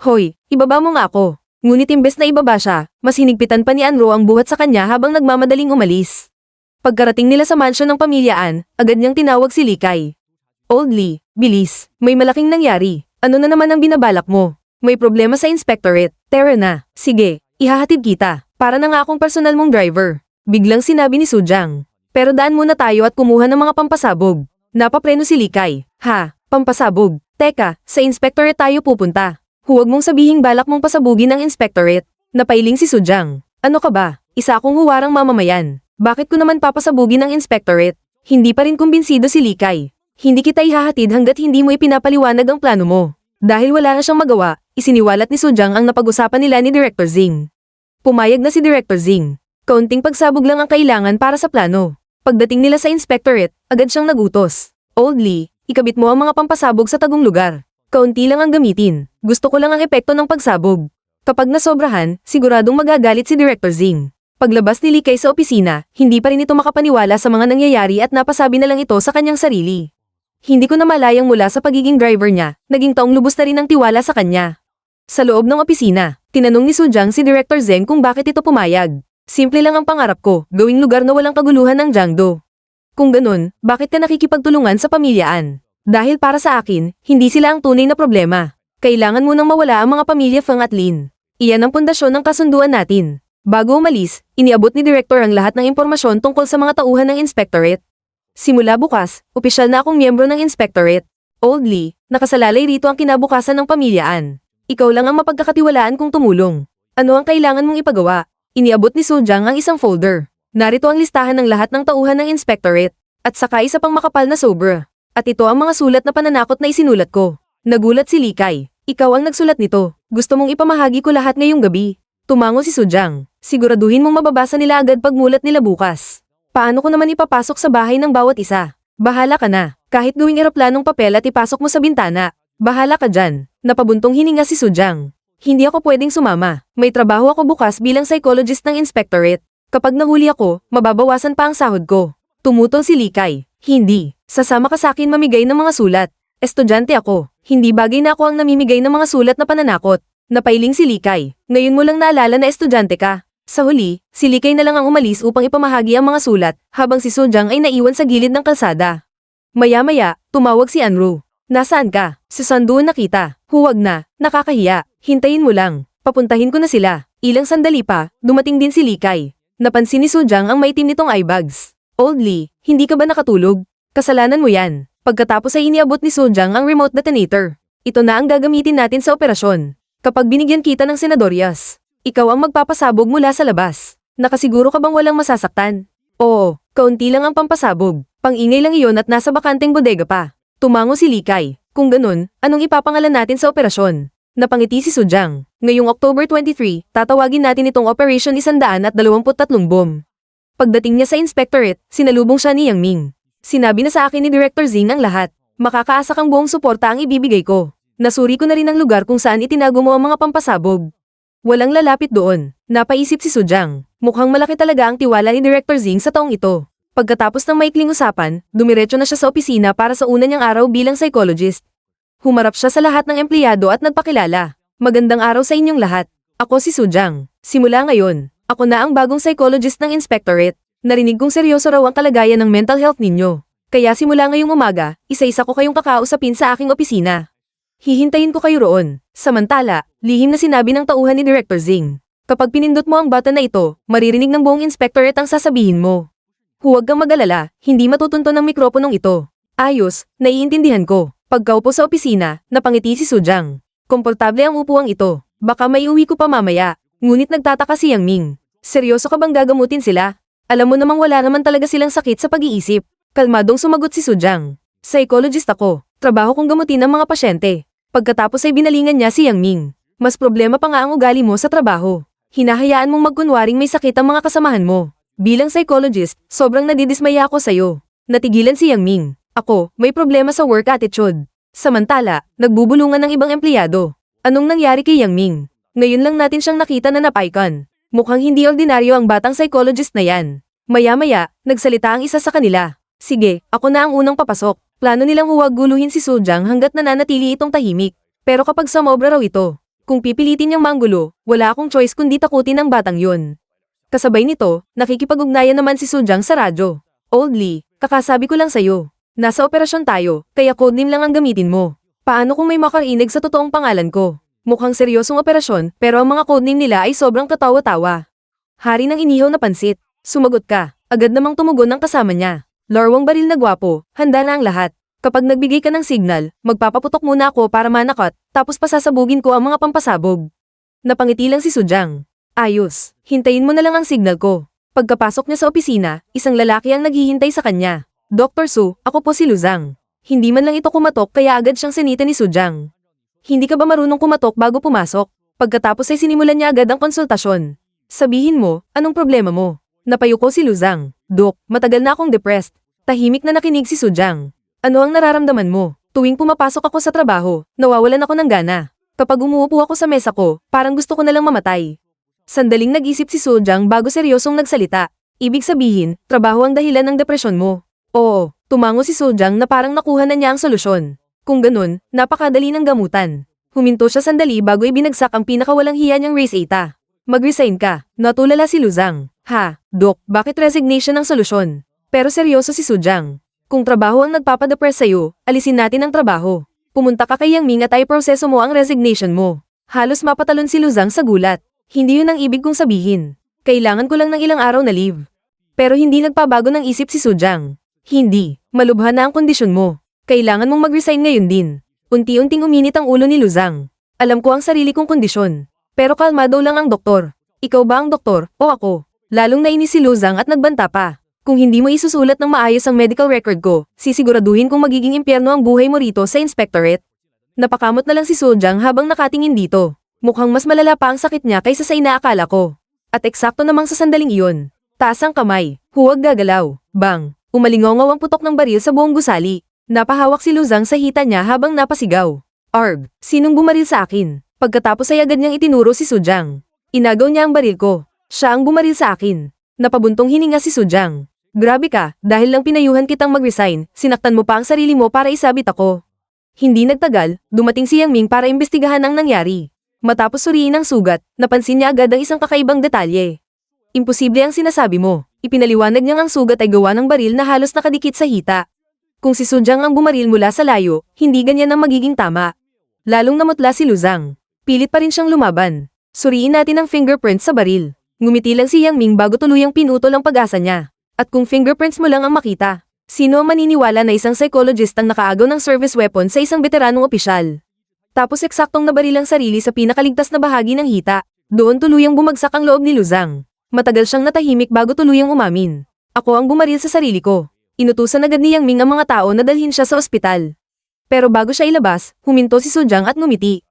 Hoy, ibaba mo nga ako. Ngunit imbes na ibaba siya, mas hinigpitan pa ni Anro ang buhat sa kanya habang nagmamadaling umalis. Pagkarating nila sa mansyon ng pamilya An, agad niyang tinawag si Likay. Old Lee, bilis, may malaking nangyari. Ano na naman ang binabalak mo? May problema sa inspectorate. Tara na. Sige, ihahatid kita. Para na nga akong personal mong driver. Biglang sinabi ni Sujang. Pero daan muna tayo at kumuha ng mga pampasabog. Napapreno si Likay. Ha, pampasabog. Teka, sa inspectorate tayo pupunta. Huwag mong sabihing balak mong pasabugin ang inspectorate. Napailing si Sujang. Ano ka ba? Isa akong huwarang mamamayan. Bakit ko naman papasabugin ang inspectorate? Hindi pa rin kumbinsido si Likay. Hindi kita ihahatid hanggat hindi mo ipinapaliwanag ang plano mo. Dahil wala na siyang magawa, isiniwalat ni Sujang ang napag-usapan nila ni Director Zing. Pumayag na si Director Zing. Kaunting pagsabog lang ang kailangan para sa plano. Pagdating nila sa inspectorate, agad siyang nagutos. Old Lee, ikabit mo ang mga pampasabog sa tagong lugar. Kaunti lang ang gamitin. Gusto ko lang ang epekto ng pagsabog. Kapag nasobrahan, siguradong magagalit si Director Zing. Paglabas ni Likay sa opisina, hindi pa rin ito makapaniwala sa mga nangyayari at napasabi na lang ito sa kanyang sarili. Hindi ko na malayang mula sa pagiging driver niya, naging taong lubos na rin ang tiwala sa kanya. Sa loob ng opisina, tinanong ni Sujang si Director Zeng kung bakit ito pumayag. Simple lang ang pangarap ko, gawing lugar na walang kaguluhan ng Jiangdo. Kung ganun, bakit ka nakikipagtulungan sa pamilyaan? Dahil para sa akin, hindi sila ang tunay na problema. Kailangan mo nang mawala ang mga pamilya Feng at Lin. Iyan ang pundasyon ng kasunduan natin. Bago umalis, iniabot ni Director ang lahat ng impormasyon tungkol sa mga tauhan ng inspectorate. Simula bukas, opisyal na akong miyembro ng inspectorate. Old Lee, nakasalalay rito ang kinabukasan ng pamilyaan. Ikaw lang ang mapagkakatiwalaan kung tumulong. Ano ang kailangan mong ipagawa? Iniabot ni Sujang ang isang folder. Narito ang listahan ng lahat ng tauhan ng inspectorate, at saka isa pang makapal na sobra. At ito ang mga sulat na pananakot na isinulat ko. Nagulat si Likay. Ikaw ang nagsulat nito. Gusto mong ipamahagi ko lahat ngayong gabi. Tumango si Sujang. Siguraduhin mong mababasa nila agad pagmulat nila bukas. Paano ko naman ipapasok sa bahay ng bawat isa? Bahala ka na. Kahit gawing eroplanong papel at ipasok mo sa bintana. Bahala ka dyan. Napabuntong hininga si Sujang. Hindi ako pwedeng sumama. May trabaho ako bukas bilang psychologist ng inspectorate. Kapag nahuli ako, mababawasan pa ang sahod ko. Tumutol si Likay. Hindi. Sasama ka sa akin mamigay ng mga sulat. Estudyante ako. Hindi bagay na ako ang namimigay ng mga sulat na pananakot. Napailing si Likay. Ngayon mo lang naalala na estudyante ka. Sa huli, si Likay na lang ang umalis upang ipamahagi ang mga sulat, habang si Sujang ay naiwan sa gilid ng kalsada. Maya-maya, tumawag si Anru. Nasaan ka? Si Sandoon nakita. Huwag na, nakakahiya. Hintayin mo lang. Papuntahin ko na sila. Ilang sandali pa, dumating din si Likay. Napansin ni Sujang ang maitim nitong eyebags. Old Lee, hindi ka ba nakatulog? Kasalanan mo yan. Pagkatapos ay iniabot ni Sujang ang remote detonator. Ito na ang gagamitin natin sa operasyon. Kapag binigyan kita ng senadoryas, ikaw ang magpapasabog mula sa labas. Nakasiguro ka bang walang masasaktan? Oo, kaunti lang ang pampasabog. Pang-ingay lang iyon at nasa bakanteng bodega pa. Tumango si Likay. Kung ganun, anong ipapangalan natin sa operasyon? Napangiti si Sujang. Ngayong October 23, tatawagin natin itong Operation 123 Bomb. Pagdating niya sa inspectorate, sinalubong siya ni Yang Ming. Sinabi na sa akin ni Director Zing ang lahat. Makakaasa kang buong suporta ang ibibigay ko. Nasuri ko na rin ang lugar kung saan itinago mo ang mga pampasabog. Walang lalapit doon. Napaisip si Sujang. Mukhang malaki talaga ang tiwala ni Director Zing sa taong ito. Pagkatapos ng maikling usapan, dumiretso na siya sa opisina para sa una niyang araw bilang psychologist. Humarap siya sa lahat ng empleyado at nagpakilala. Magandang araw sa inyong lahat. Ako si Sujang. Simula ngayon, ako na ang bagong psychologist ng inspectorate. Narinig kong seryoso raw ang kalagayan ng mental health ninyo. Kaya simula ngayong umaga, isa-isa ko kayong kakausapin sa aking opisina. Hihintayin ko kayo roon. Samantala, lihim na sinabi ng tauhan ni Director Zing. Kapag pinindot mo ang button na ito, maririnig ng buong inspectorate ang sasabihin mo. Huwag kang mag-alala, hindi matutunton ng mikroponong ito. Ayos, naiintindihan ko. Pagkaupo sa opisina, napangiti si Sujang. Komportable ang upuang ito. Baka may uwi ko pa mamaya. Ngunit nagtataka si Yang Ming. Seryoso ka bang gagamutin sila? Alam mo namang wala naman talaga silang sakit sa pag-iisip. Kalmadong sumagot si Sujang. Psychologist ako. Trabaho kong gamutin ang mga pasyente. Pagkatapos ay binalingan niya si Yang Ming. Mas problema pa nga ang ugali mo sa trabaho. Hinahayaan mong magkunwaring may sakit ang mga kasamahan mo. Bilang psychologist, sobrang nadidismaya ako sa'yo. Natigilan si Yang Ming. Ako, may problema sa work attitude. Samantala, nagbubulungan ng ibang empleyado. Anong nangyari kay Yang Ming? Ngayon lang natin siyang nakita na napaikan. Mukhang hindi ordinaryo ang batang psychologist na yan. Maya-maya, nagsalita ang isa sa kanila. Sige, ako na ang unang papasok. Plano nilang huwag guluhin si Sujang hanggat nananatili itong tahimik. Pero kapag sumobra raw ito, Kung pipilitin niyang manggulo, wala akong choice kundi takutin ang batang yun. Kasabay nito, nakikipag-ugnayan naman si Sujang sa radyo. Old Lee, kakasabi ko lang sa'yo. Nasa operasyon tayo, kaya codename lang ang gamitin mo. Paano kung may makarinig sa totoong pangalan ko? Mukhang seryosong operasyon, pero ang mga codename nila ay sobrang katawa-tawa. Hari ng inihaw na pansit. Sumagot ka. Agad namang tumugon ng kasama niya. Lorwang baril na gwapo, handa na ang lahat. Kapag nagbigay ka ng signal, magpapaputok muna ako para manakot, tapos pasasabugin ko ang mga pampasabog. Napangiti lang si Sujang. Ayos, hintayin mo na lang ang signal ko. Pagkapasok niya sa opisina, isang lalaki ang naghihintay sa kanya. Dr. Su, ako po si Luzang. Hindi man lang ito kumatok kaya agad siyang sinita ni Sujang. Hindi ka ba marunong kumatok bago pumasok? Pagkatapos ay sinimulan niya agad ang konsultasyon. Sabihin mo, anong problema mo? Napayuko si Luzang. Dok, matagal na akong depressed. Tahimik na nakinig si Sujang. Ano ang nararamdaman mo? Tuwing pumapasok ako sa trabaho, nawawalan ako ng gana. Kapag umuupo ako sa mesa ko, parang gusto ko na lang mamatay. Sandaling nag-isip si Sujang bago seryosong nagsalita. Ibig sabihin, trabaho ang dahilan ng depresyon mo. Oo, tumango si Sujang na parang nakuha na niya ang solusyon. Kung ganun, napakadali ng gamutan. Huminto siya sandali bago ibinagsak ang pinakawalang hiya niyang race eta. Mag-resign ka, natulala si Luzang. Ha, Dok, bakit resignation ang solusyon? Pero seryoso si Sujang. Kung trabaho ang nagpapadepress sa'yo, alisin natin ang trabaho. Pumunta ka kay Yang Ming at ay proseso mo ang resignation mo. Halos mapatalon si Luzang sa gulat. Hindi yun ang ibig kong sabihin. Kailangan ko lang ng ilang araw na leave. Pero hindi nagpabago ng isip si Sujang. Hindi, malubha na ang kondisyon mo. Kailangan mong mag-resign ngayon din. Unti-unting uminit ang ulo ni Luzang. Alam ko ang sarili kong kondisyon. Pero kalmado lang ang doktor. Ikaw ba ang doktor, o ako? Lalong nainis si Luzang at nagbanta pa. Kung hindi mo isusulat ng maayos ang medical record ko, sisiguraduhin kung magiging impyerno ang buhay mo rito sa inspectorate. Napakamot na lang si Sujang habang nakatingin dito. Mukhang mas malala pa ang sakit niya kaysa sa inaakala ko. At eksakto namang sa sandaling iyon. Taas ang kamay, huwag gagalaw, bang. Umalingongaw ang putok ng baril sa buong gusali. Napahawak si Luzang sa hita niya habang napasigaw. Arg, sinong bumaril sa akin? Pagkatapos ay agad niyang itinuro si Sujang. Inagaw niya ang baril ko. Siya ang bumaril sa akin. Napabuntong hininga si Sujang. Grabe ka, dahil lang pinayuhan kitang mag-resign, sinaktan mo pa ang sarili mo para isabit ako. Hindi nagtagal, dumating si Yang Ming para imbestigahan ang nangyari. Matapos suriin ang sugat, napansin niya agad ang isang kakaibang detalye. Imposible ang sinasabi mo. Ipinaliwanag niyang ang sugat ay gawa ng baril na halos nakadikit sa hita. Kung si Sujang ang bumaril mula sa layo, hindi ganyan ang magiging tama. Lalong namutla si Luzang. Pilit pa rin siyang lumaban. Suriin natin ang fingerprints sa baril. Ngumiti lang si Yang Ming bago tuluyang pinutol ang pag-asa niya. At kung fingerprints mo lang ang makita, sino ang maniniwala na isang psychologist ang nakaagaw ng service weapon sa isang veteranong opisyal? Tapos eksaktong nabaril ang sarili sa pinakaligtas na bahagi ng hita. Doon tuluyang bumagsak ang loob ni Luzang. Matagal siyang natahimik bago tuluyang umamin. Ako ang bumaril sa sarili ko. Inutusan agad ni Yang Ming ang mga tao na dalhin siya sa ospital. Pero bago siya ilabas, huminto si Sujang at ngumiti.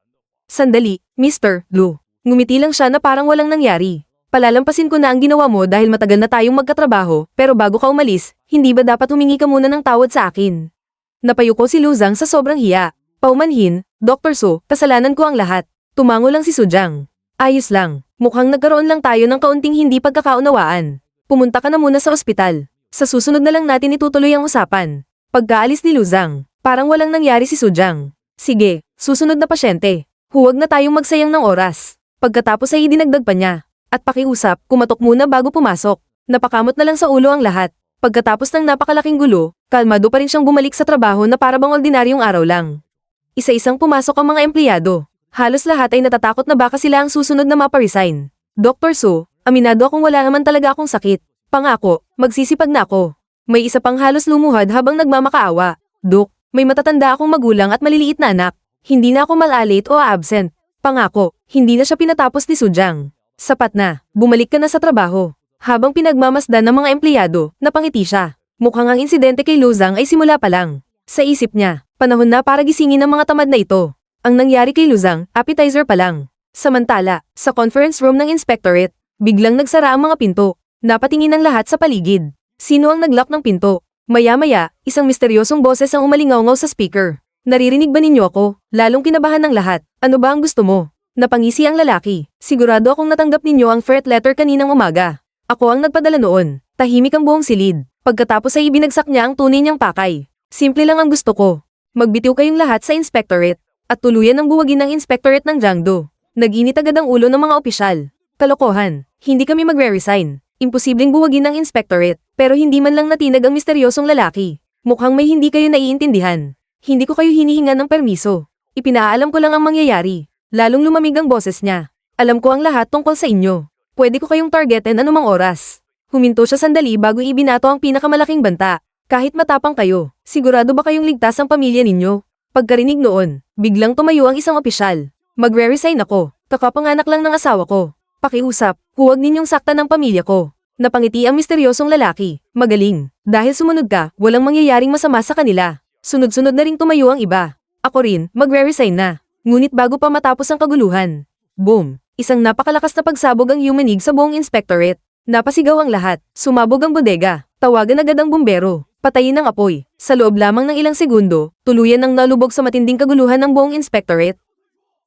Sandali, Mr. Lu. Ngumiti lang siya na parang walang nangyari. Palalampasin ko na ang ginawa mo dahil matagal na tayong magkatrabaho, pero bago ka umalis, hindi ba dapat humingi ka muna ng tawad sa akin? Napayuko si Luzang sa sobrang hiya. Paumanhin, Dr. Su, kasalanan ko ang lahat. Tumango lang si Sujang. Ayos lang, mukhang nagkaroon lang tayo ng kaunting hindi pagkakaunawaan. Pumunta ka na muna sa ospital. Sa susunod na lang natin itutuloy ang usapan. Pagkaalis ni Luzang, parang walang nangyari si Sujang. Sige, susunod na pasyente. Huwag na tayong magsayang ng oras. Pagkatapos ay idinagdag pa niya. At pakiusap, kumatok muna bago pumasok. Napakamot na lang sa ulo ang lahat. Pagkatapos ng napakalaking gulo, kalmado pa rin siyang bumalik sa trabaho na para bang ordinaryong araw lang. Isa-isang pumasok ang mga empleyado. Halos lahat ay natatakot na baka sila ang susunod na maparesign. Dr. Su, aminado akong wala naman talaga akong sakit. Pangako, magsisipag na ako. May isa pang halos lumuhad habang nagmamakaawa. Dok, may matatanda akong magulang at maliliit na anak. Hindi na ako mal-late o absent. Pangako, hindi na siya pinatapos ni Sujang. Sapat na, bumalik ka na sa trabaho. Habang pinagmamasdan ng mga empleyado, napangiti siya. Mukhang ang insidente kay Luzang ay simula pa lang. Sa isip niya, panahon na para gisingin ang mga tamad na ito. Ang nangyari kay Luzang, appetizer pa lang. Samantala, sa conference room ng inspectorate, biglang nagsara ang mga pinto. Napatingin ang lahat sa paligid. Sino ang naglock ng pinto? Maya-maya, isang misteryosong boses ang umalingaw-ngaw sa speaker. Naririnig ba ninyo ako? Lalong kinabahan ng lahat. Ano ba ang gusto mo? Napangisi ang lalaki. Sigurado akong natanggap ninyo ang threat letter kaninang umaga. Ako ang nagpadala noon. Tahimik ang buong silid. Pagkatapos ay ibinagsak niya ang tunay niyang pakay. Simple lang ang gusto ko. Magbitiw kayong lahat sa inspectorate. At tuluyan ang buwagin ng inspectorate ng Jiangdo. Nag-init agad ang ulo ng mga opisyal. Kalokohan, hindi kami magre-resign. Imposibleng buwagin ng inspectorate, pero hindi man lang natinag ang misteryosong lalaki. Mukhang may hindi kayo naiintindihan. Hindi ko kayo hinihingan ng permiso. Ipinaalam ko lang ang mangyayari. Lalong lumamig ang boses niya. Alam ko ang lahat tungkol sa inyo. Pwede ko kayong targetin anumang oras. Huminto siya sandali bago ibinato ang pinakamalaking banta. Kahit matapang kayo, sigurado ba kayong ligtas ang pamilya ninyo? Pagkarinig noon, biglang tumayo ang isang opisyal. Magre-resign ako. Kakapanganak lang ng asawa ko. Pakiusap, huwag ninyong saktan ng pamilya ko. Napangiti ang misteryosong lalaki. Magaling. Dahil sumunod ka, walang mangyayaring masama sa kanila. Sunod-sunod na ring tumayo ang iba. Ako rin, magre-resign na. Ngunit bago pa matapos ang kaguluhan. Boom! Isang napakalakas na pagsabog ang yumanig sa buong inspectorate. Napasigaw ang lahat. Sumabog ang bodega. Tawagan agad ang bumbero. Patayin ang apoy. Sa loob lamang ng ilang segundo, tuluyan nang nalubog sa matinding kaguluhan ng buong inspectorate.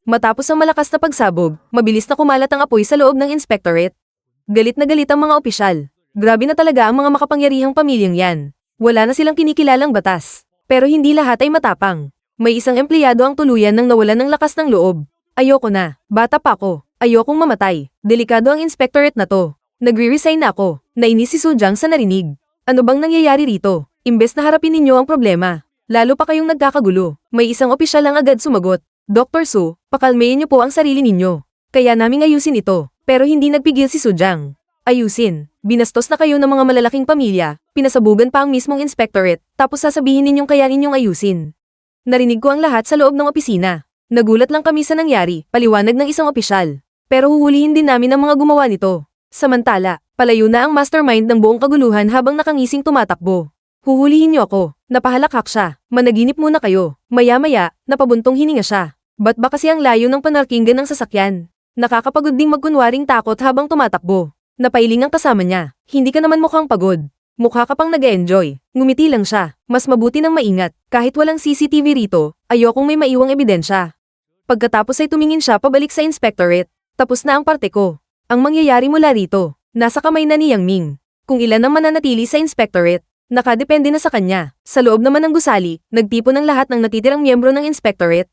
Matapos ang malakas na pagsabog, mabilis na kumalat ang apoy sa loob ng inspectorate. Galit na galit ang mga opisyal. Grabe na talaga ang mga makapangyarihang pamilyang yan. Wala na silang kinikilalang batas. Pero hindi lahat ay matapang. May isang empleyado ang tuluyan nang nawalan ng lakas ng loob. Ayoko na. Bata pa ako. Ayokong mamatay. Delikado ang inspectorate na to. Nagre-resign na ako. Nainis si Sujang sa narinig. Ano bang nangyayari rito? Imbes na harapin ninyo ang problema. Lalo pa kayong nagkakagulo. May isang opisyal lang agad sumagot. Dr. Su, pakalmayin niyo po ang sarili ninyo. Kaya naming ayusin ito. Pero hindi nagpigil si Sujang. Ayusin. Binastos na kayo ng mga malalaking pamilya. Pinasabugan pa ang mismong inspectorate. Tapos sasabihin ninyong kaya ninyong ayusin. Narinig ko ang lahat sa loob ng opisina. Nagulat lang kami sa nangyari, paliwanag ng isang opisyal. Pero huhulihin din namin ang mga gumawa nito. Samantala, palayo na ang mastermind ng buong kaguluhan habang nakangising tumatakbo. Huhulihin niyo ako. Napahalakhak siya. Managinip muna kayo. Maya-maya, napabuntong hininga siya. Ba't ba kasi ang layo ng panarkinggan ng sasakyan? Nakakapagod ding magkunwaring takot habang tumatakbo. Napailing ang kasama niya. Hindi ka naman mukhang pagod. Mukha ka pang nag-e-enjoy. Ngumiti lang siya. Mas mabuti nang maingat. Kahit walang CCTV rito, ayokong may maiwang ebidensya. Pagkatapos ay tumingin siya pabalik sa inspectorate. Tapos na ang parte ko. Ang mangyayari mula rito, nasa kamay na ni Yang Ming. Kung ilan ang mananatili sa inspectorate, nakadepende na sa kanya. Sa loob naman ng gusali, nagtipon ng lahat ng natitirang miyembro ng inspectorate.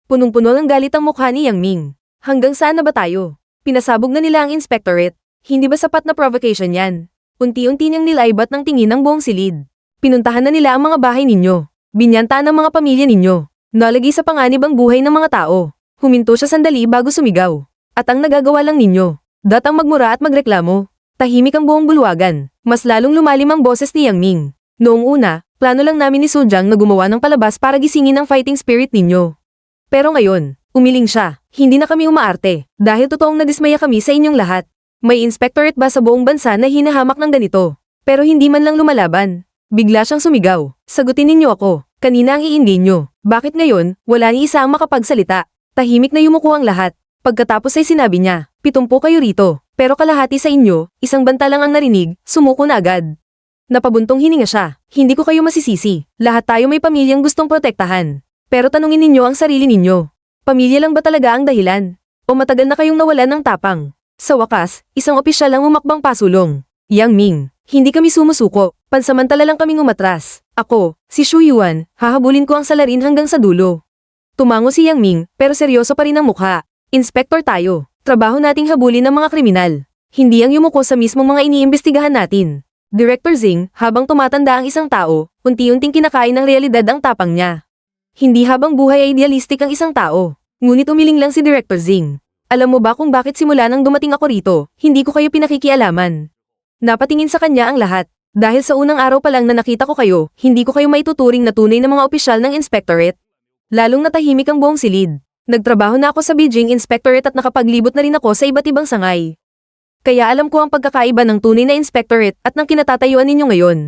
Punong-puno ng galit ang mukha ni Yang Ming. Hanggang saan na ba tayo? Pinasabog na nila ang inspectorate. Hindi ba sapat na provocation yan? Unti-unti niyang nilaibat ng tingin ng buong silid. Pinuntahan na nila ang mga bahay ninyo. Binyantaan ang mga pamilya ninyo. Nalagay sa panganib ang buhay ng mga tao. Huminto siya sandali bago sumigaw. At ang nagagawa lang ninyo, datang magmura at magreklamo. Tahimik ang buong bulwagan. Mas lalong lumalim ang boses ni Yang Ming. Noong una, plano lang namin ni Sujang na gumawa ng palabas para gisingin ang fighting spirit ninyo. Pero ngayon, umiling siya. Hindi na kami umaarte. Dahil totoong nadismaya kami sa inyong lahat. May inspectorate ba sa buong bansa na hinahamak ng ganito? Pero hindi man lang lumalaban. Bigla siyang sumigaw. Sagutin ninyo ako. Kanina ang iindi nyo. Bakit ngayon, wala ni isa ang makapagsalita? Tahimik na yumuko ang lahat. Pagkatapos ay sinabi niya, 70 kayo rito. Pero kalahati sa inyo, isang banta lang ang narinig, sumuko na agad. Napabuntong hininga siya. Hindi ko kayo masisisi. Lahat tayo may pamilyang gustong protektahan. Pero tanungin ninyo ang sarili ninyo. Pamilya lang ba talaga ang dahilan? O matagal na kayong nawalan ng tapang? Sa wakas, isang opisyal ang umakbang pasulong. Yang Ming, hindi kami sumusuko. Pansamantala lang kaming umatras. Ako, si Shu Yuan, hahabulin ko ang salarin hanggang sa dulo. Tumango si Yang Ming, pero seryoso pa rin ang mukha. Inspektor tayo. Trabaho nating habulin ng mga kriminal. Hindi ang yumuko sa mismong mga iniimbestigahan natin. Director Zing, habang tumatanda ang isang tao, unti-unting kinakain ng realidad ang tapang niya. Hindi habang buhay ay idealistic ang isang tao. Ngunit umiling lang si Director Zing. Alam mo ba kung bakit simula nang dumating ako rito, hindi ko kayo pinakikialaman? Napatingin sa kanya ang lahat. Dahil sa unang araw pa lang na nakita ko kayo, hindi ko kayo maituturing na tunay na mga opisyal ng inspectorate. Lalong natahimik ang buong silid. Nagtrabaho na ako sa Beijing Inspectorate at nakapaglibot na rin ako sa iba't ibang sangay. Kaya alam ko ang pagkakaiba ng tunay na inspectorate at ng kinatatayuan ninyo ngayon.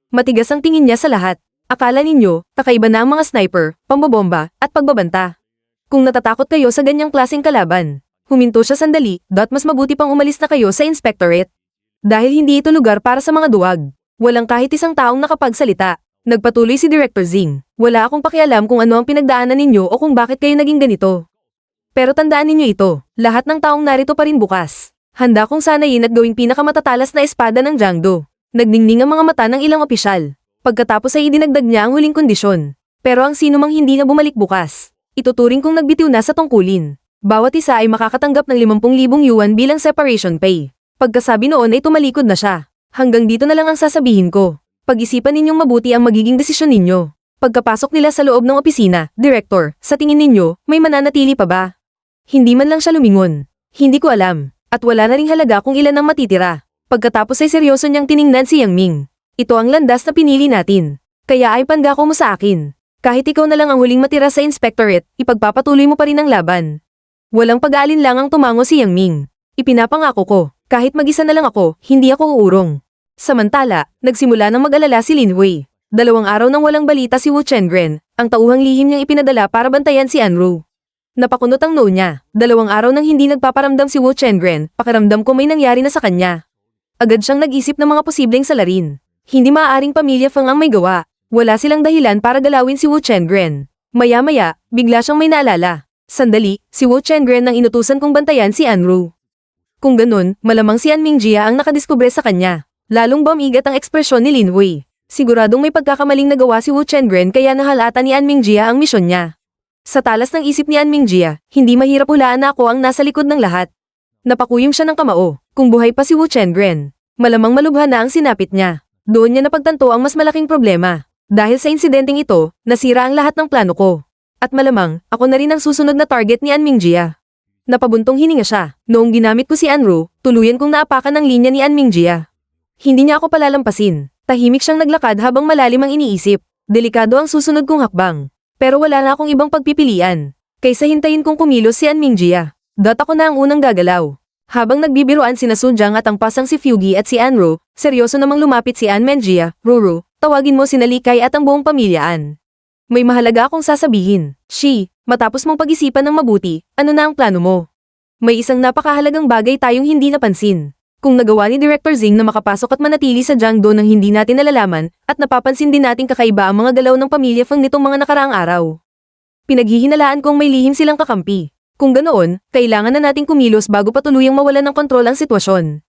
Matigas ang tingin niya sa lahat. Akala ninyo, kakaiba na ang mga sniper, pambobomba, at pagbabanta. Kung natatakot kayo sa ganyang klaseng kalaban, huminto siya sandali, mas mabuti pang umalis na kayo sa inspectorate. Dahil hindi ito lugar para sa mga duwag. Walang kahit isang taong nakapagsalita. Nagpatuloy si Director Zing. Wala akong pakialam kung ano ang pinagdaanan ninyo o kung bakit kayo naging ganito. Pero tandaan ninyo ito, lahat ng taong narito pa rin bukas. Handa kong sanayin at gawing pinakamatatalas na espada ng Jiangdo. Nagningning ang mga mata ng ilang opisyal. Pagkatapos ay idinagdag niya ang huling kondisyon. Pero ang sino mang hindi na bumalik bukas, ituturing kong nagbitiw na sa tungkulin. Bawat isa ay makakatanggap ng 50,000 yuan bilang separation pay. Pagkasabi noon ay tumalikod na siya. Hanggang dito na lang ang sasabihin ko. Pag-isipan ninyong mabuti ang magiging desisyon ninyo. Pagkapasok nila sa loob ng opisina, Director, sa tingin ninyo, may mananatili pa ba? Hindi man lang siya lumingon. Hindi ko alam. At wala na ring halaga kung ilan ang matitira. Pagkatapos ay seryoso niyang tiningnan si Yang Ming. Ito ang landas na pinili natin. Kaya ay pangako mo sa akin. Kahit ikaw na lang ang huling matira sa inspectorate, ipagpapatuloy mo pa rin ang laban. Walang pag-aalinlangang tumango si Yang Ming. Ipinapangako ko, kahit mag-isa na lang ako, hindi ako uurong. Samantala, nagsimula nang mag-alala si Lin Hui. 2 araw nang walang balita si Wu Chengren, ang tauhang lihim niyang ipinadala para bantayan si Anru. Napakunot ang noo niya. 2 araw nang hindi nagpaparamdam si Wu Chengren, pakiramdam ko may nangyari na sa kanya. Agad siyang nag-isip ng mga posibleng salarin. Hindi maaaring pamilya Feng ang may gawa. Wala silang dahilan para galawin si Wu Chengren. Maya-maya, bigla siyang may naalala. Sandali, si Wu Chengren ang inutusan kong bantayan si Anru. Kung ganun, malamang si An Mingjia ang nakadiskubre sa kanya. Lalong bumigat ang ekspresyon ni Lin Hui. Siguradong may pagkakamaling nagawa si Wu Chengren kaya nahalata ni An Mingjia ang misyon niya. Sa talas ng isip ni An Mingjia, hindi mahirap hulaan na ako ang nasa likod ng lahat. Napakuyom siya ng kamao. Kung buhay pa si Wu Chengren, malamang malubha na ang sinapit niya. Doon niya napagtanto ang mas malaking problema. Dahil sa insidenteng ito, nasira ang lahat ng plano ko. At malamang, ako na rin ang susunod na target ni An Mingjia. Napabuntong hininga siya. Noong ginamit ko si Anru, tuluyan kong naapakan ang linya ni An Mingjia. Hindi niya ako palalampasin. Tahimik siyang naglakad habang malalim ang iniisip. Delikado ang susunod kong hakbang. Pero wala na akong ibang pagpipilian. Kaysa hintayin kong kumilos si An Mingjia. Ako na ang unang gagalaw. Habang nagbibiruan sina Sujang at ang pasang si Fugi at si Anru, seryoso namang lumapit si An Mingjia. Ruru, tawagin mo si Nalikay at ang buong pamilyaan. May mahalaga akong sasabihin. Matapos mong pag-isipan ng mabuti, ano na ang plano mo? May isang napakahalagang bagay tayong hindi napansin. Kung nagawa ni Director Zing na makapasok at manatili sa Jiangdo nang hindi natin nalalaman, at napapansin din nating kakaiba ang mga galaw ng pamilya Feng nitong mga nakaraang araw. Pinaghihinalaan kong may lihim silang kakampi. Kung ganoon, kailangan na nating kumilos bago pa tuluyang mawalan ng kontrol ang sitwasyon.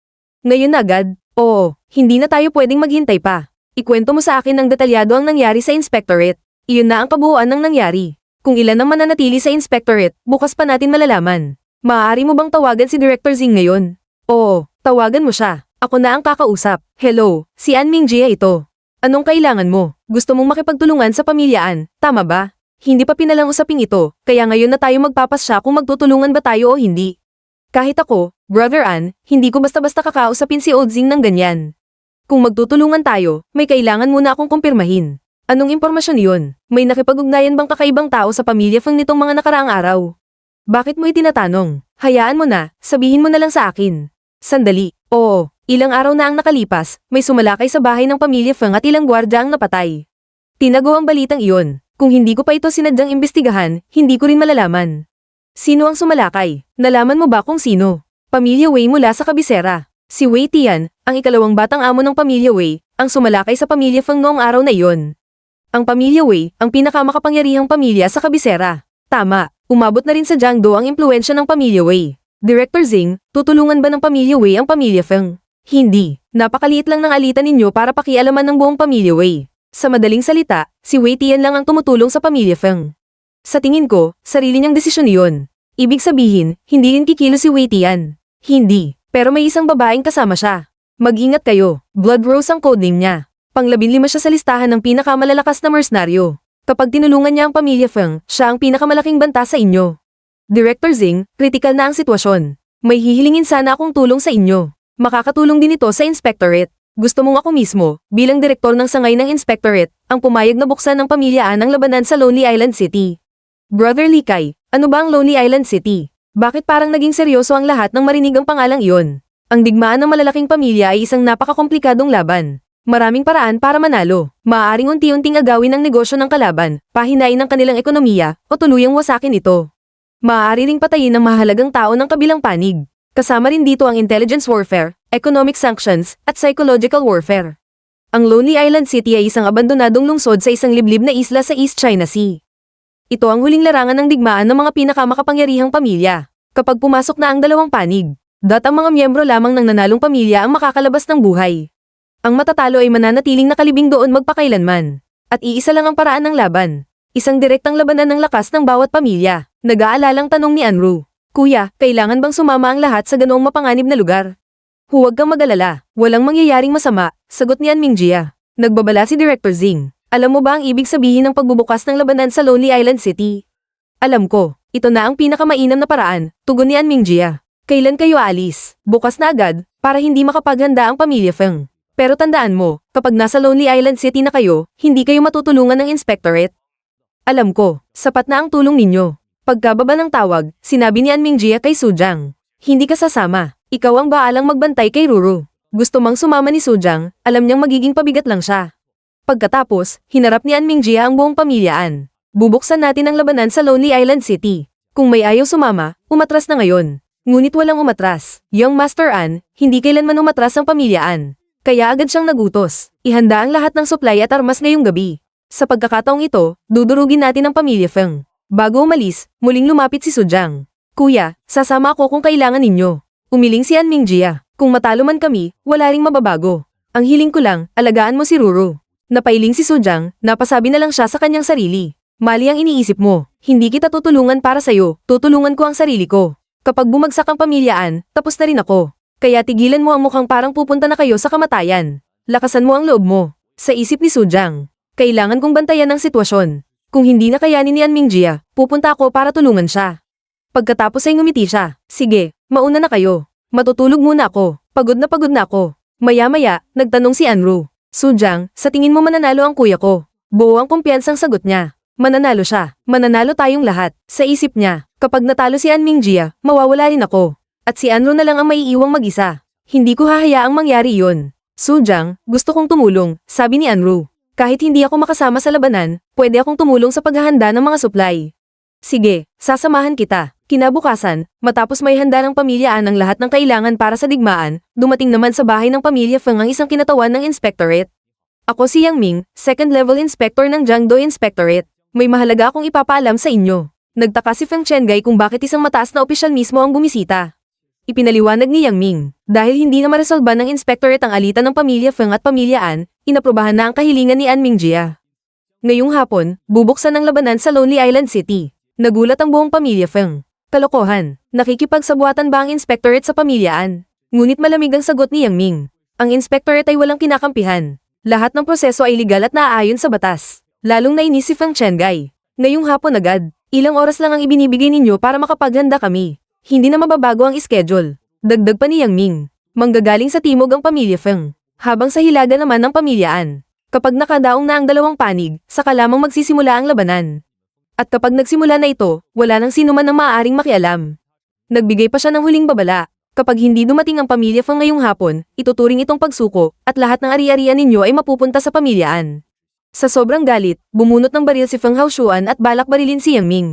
Ngayon agad? Oo, hindi na tayo pwedeng maghintay pa. Ikwento mo sa akin ng detalyado ang nangyari sa inspectorate. Iyon na ang kabuuan ng nangyari. Kung ilan ang mananatili sa inspectorate, bukas pa natin malalaman. Maaari mo bang tawagan si Director Zing ngayon? Oo, tawagan mo siya. Ako na ang kakausap. Hello, si An Mingjia ito. Anong kailangan mo? Gusto mong makipagtulungan sa pamilyaan, tama ba? Hindi pa pinalang usaping ito, kaya ngayon na tayo magpapasya kung magtutulungan ba tayo o hindi. Kahit ako, Brother An, hindi ko basta-basta kakausapin si Old Zing ng ganyan. Kung magtutulungan tayo, may kailangan muna akong kumpirmahin. Anong impormasyon yun? May nakipag-ugnayan bang kakaibang tao sa pamilya Feng nitong mga nakaraang araw? Bakit mo itinatanong? Hayaan mo na, sabihin mo na lang sa akin. Sandali, oo, ilang araw na ang nakalipas, may sumalakay sa bahay ng pamilya Feng at ilang gwardya ang napatay. Tinago ang balitang iyon. Kung hindi ko pa ito sinadyang imbestigahan, hindi ko rin malalaman. Sino ang sumalakay? Nalaman mo ba kung sino? Pamilya Wei mula sa kabisera. Si Wei Tian, ang ikalawang batang amo ng pamilya Wei, ang sumalakay sa pamilya Feng noong araw na iyon. Ang pamilya Wei, ang pinakamakapangyarihang pamilya sa kabisera. Tama, umabot na rin sa Jiangdo ang impluensya ng pamilya Wei. Director Zing, tutulungan ba ng pamilya Wei ang pamilya Feng? Hindi, napakaliit lang ng alitan ninyo para pakialaman ng buong pamilya Wei. Sa madaling salita, si Wei Tian lang ang tumutulong sa pamilya Feng. Sa tingin ko, sarili niyang desisyon iyon. Ibig sabihin, hindi rin kikilos si Wei Tian. Hindi, pero may isang babaeng kasama siya. Mag-ingat kayo, Blood Rose ang codename niya. Pang-15 siya sa listahan ng pinakamalalakas na mercenaryo. Kapag tinulungan niya ang pamilya Feng, siya ang pinakamalaking banta sa inyo. Director Zing, kritikal na ang sitwasyon. May hihilingin sana akong tulong sa inyo. Makakatulong din ito sa inspectorate. Gusto mong ako mismo, bilang direktor ng sangay ng inspectorate, ang pumayag na buksan ng pamilyaan ang labanan sa Lonely Island City. Brother Likay, ano ba ang Lonely Island City? Bakit parang naging seryoso ang lahat nang marinig ang pangalang iyon? Ang digmaan ng malalaking pamilya ay isang napakakomplikadong laban. Maraming paraan para manalo. Maaaring unti-unting agawin ang negosyo ng kalaban, pahinain ang kanilang ekonomiya, o tuluyang wasakin ito. Maaari ring patayin ang mahalagang tao ng kabilang panig. Kasama rin dito ang intelligence warfare, economic sanctions, at psychological warfare. Ang Lonely Island City ay isang abandonadong lungsod sa isang liblib na isla sa East China Sea. Ito ang huling larangan ng digmaan ng mga pinakamakapangyarihang pamilya. Kapag pumasok na ang dalawang panig, ang mga miyembro lamang ng nanalong pamilya ang makakalabas ng buhay. Ang matatalo ay mananatiling nakalibing doon magpakailanman. At iisa lang ang paraan ng laban. Isang direktang labanan ng lakas ng bawat pamilya. Nag-aalalang tanong ni Anru. Kuya, kailangan bang sumama ang lahat sa ganoong mapanganib na lugar? Huwag kang mag-alala, walang mangyayaring masama, sagot ni Anmingjia. Nagbabala si Director Zing. Alam mo ba ang ibig sabihin ng pagbubukas ng labanan sa Lonely Island City? Alam ko, ito na ang pinakamainam na paraan, tugon ni Anmingjia. Kailan kayo aalis? Bukas na agad, para hindi makapaghanda ang pamilya Feng. Pero tandaan mo, kapag nasa Lonely Island City na kayo, hindi kayo matutulungan ng Inspectorate. Alam ko, sapat na ang tulong ninyo. Pagkababa ng tawag, sinabi ni Anmingjia kay Sujang. Hindi ka sasama, ikaw ang baalang magbantay kay Ruru. Gusto mang sumama ni Sujang, alam niyang magiging pabigat lang siya. Pagkatapos, hinarap ni Anmingjia ang buong pamilyaan. Bubuksan natin ang labanan sa Lonely Island City. Kung may ayaw sumama, umatras na ngayon. Ngunit walang umatras. Young Master An, hindi kailanman umatras ang pamilyaan. Kaya agad siyang nagutos. Ihanda ang lahat ng supply at armas ngayong gabi. Sa pagkakataong ito, dudurugin natin ang pamilya Feng. Bago umalis, muling lumapit si Sujang. Kuya, sasama ako kung kailangan ninyo. Umiling si Anmingjia. Kung matalo man kami, wala ring mababago. Ang hiling ko lang, alagaan mo si Ruru. Napailing si Sujang, napasabi na lang siya sa kanyang sarili. Mali ang iniisip mo. Hindi kita tutulungan para sa'yo, tutulungan ko ang sarili ko. Kapag bumagsak ang pamilyaan, tapos na rin ako. Kaya tigilan mo ang mukhang parang pupunta na kayo sa kamatayan. Lakasan mo ang loob mo. Sa isip ni Sujang. Kailangan kong bantayan ang sitwasyon. Kung hindi na kayanin ni Anmingjia, pupunta ako para tulungan siya. Pagkatapos ay ngumiti siya. Sige, mauna na kayo. Matutulog muna ako. Pagod na ako. Maya-maya, nagtanong si Anru. Sujang, sa tingin mo mananalo ang kuya ko? Buo ang kumpiyansang sagot niya. Mananalo siya. Mananalo tayong lahat. Sa isip niya, kapag natalo si Anmingjia, mawawala rin ako. At si Anru na lang ang maiiwang mag-isa. Hindi ko hahayaang mangyari iyon. Sujang, gusto kong tumulong, sabi ni Anru. Kahit hindi ako makasama sa labanan, pwede akong tumulong sa paghahanda ng mga supply. Sige, sasamahan kita. Kinabukasan, matapos may handa ng pamilyaan ang lahat ng kailangan para sa digmaan, dumating naman sa bahay ng pamilya Feng ang isang kinatawan ng Inspectorate. Ako si Yang Ming, second level inspector ng Jiangdo Inspectorate. May mahalaga akong ipapaalam sa inyo. Nagtaka si Feng Chengai kung bakit isang mataas na opisyal mismo ang bumisita. Ipinaliwanag ni Yang Ming, dahil hindi na maresolba ng Inspectorate ang alitan ng pamilya Feng at pamilya An, inaprubahan na ang kahilingan ni Anmingjia. Ngayong hapon, bubuksan ang labanan sa Lonely Island City. Nagulat ang buong pamilya Feng. Kalokohan, nakikipagsabuatan ba ang Inspectorate sa pamilya An? Ngunit malamig ang sagot ni Yang Ming. Ang Inspectorate ay walang kinakampihan. Lahat ng proseso ay legal at naaayon sa batas. Lalong nainis si Feng Chengai. Ngayong hapon agad, ilang oras lang ang ibinibigay ninyo para makapaghanda kami. Hindi na mababago ang schedule. Dagdag pa ni Yang Ming. Manggagaling sa timog ang pamilya Feng. Habang sa hilaga naman ng pamilyaan. Kapag nakadaong na ang dalawang panig, saka lamang magsisimula ang labanan. At kapag nagsimula na ito, wala nang sino man ang maaaring makialam. Nagbigay pa siya ng huling babala. Kapag hindi dumating ang pamilya Feng ngayong hapon, ituturing itong pagsuko, at lahat ng ari-arian ninyo ay mapupunta sa pamilyaan. Sa sobrang galit, bumunot ng baril si Feng Haoshuan at balak barilin si Yang Ming.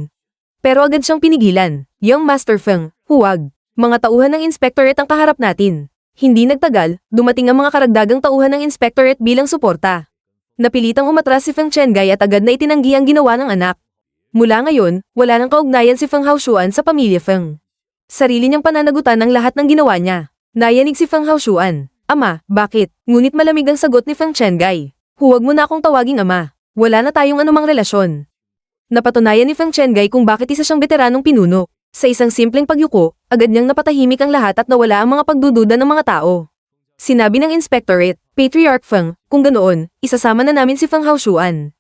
Pero agad siyang pinigilan. Young Master Feng, huwag. Mga tauhan ng Inspectorate ang kaharap natin. Hindi nagtagal, dumating ang mga karagdagang tauhan ng Inspectorate bilang suporta. Napilitang umatras si Feng Chengai at agad na itinanggi ang ginawa ng anak. Mula ngayon, wala nang kaugnayan si Feng Haoshuan sa pamilya Feng. Sarili niyang pananagutan ang lahat ng ginawa niya. Nayanig si Feng Haoshuan. Ama, bakit? Ngunit malamig ang sagot ni Feng Chengai. Huwag mo na akong tawaging ama. Wala na tayong anumang relasyon. Napatunayan ni Feng Chengai kung bakit isa siyang veteranong pinuno. Sa isang simpleng pagyuko, agad niyang napatahimik ang lahat at nawala ang mga pagdududa ng mga tao. Sinabi ng Inspectorate, Patriarch Feng, kung ganoon, isasama na namin si Feng Haoshuan.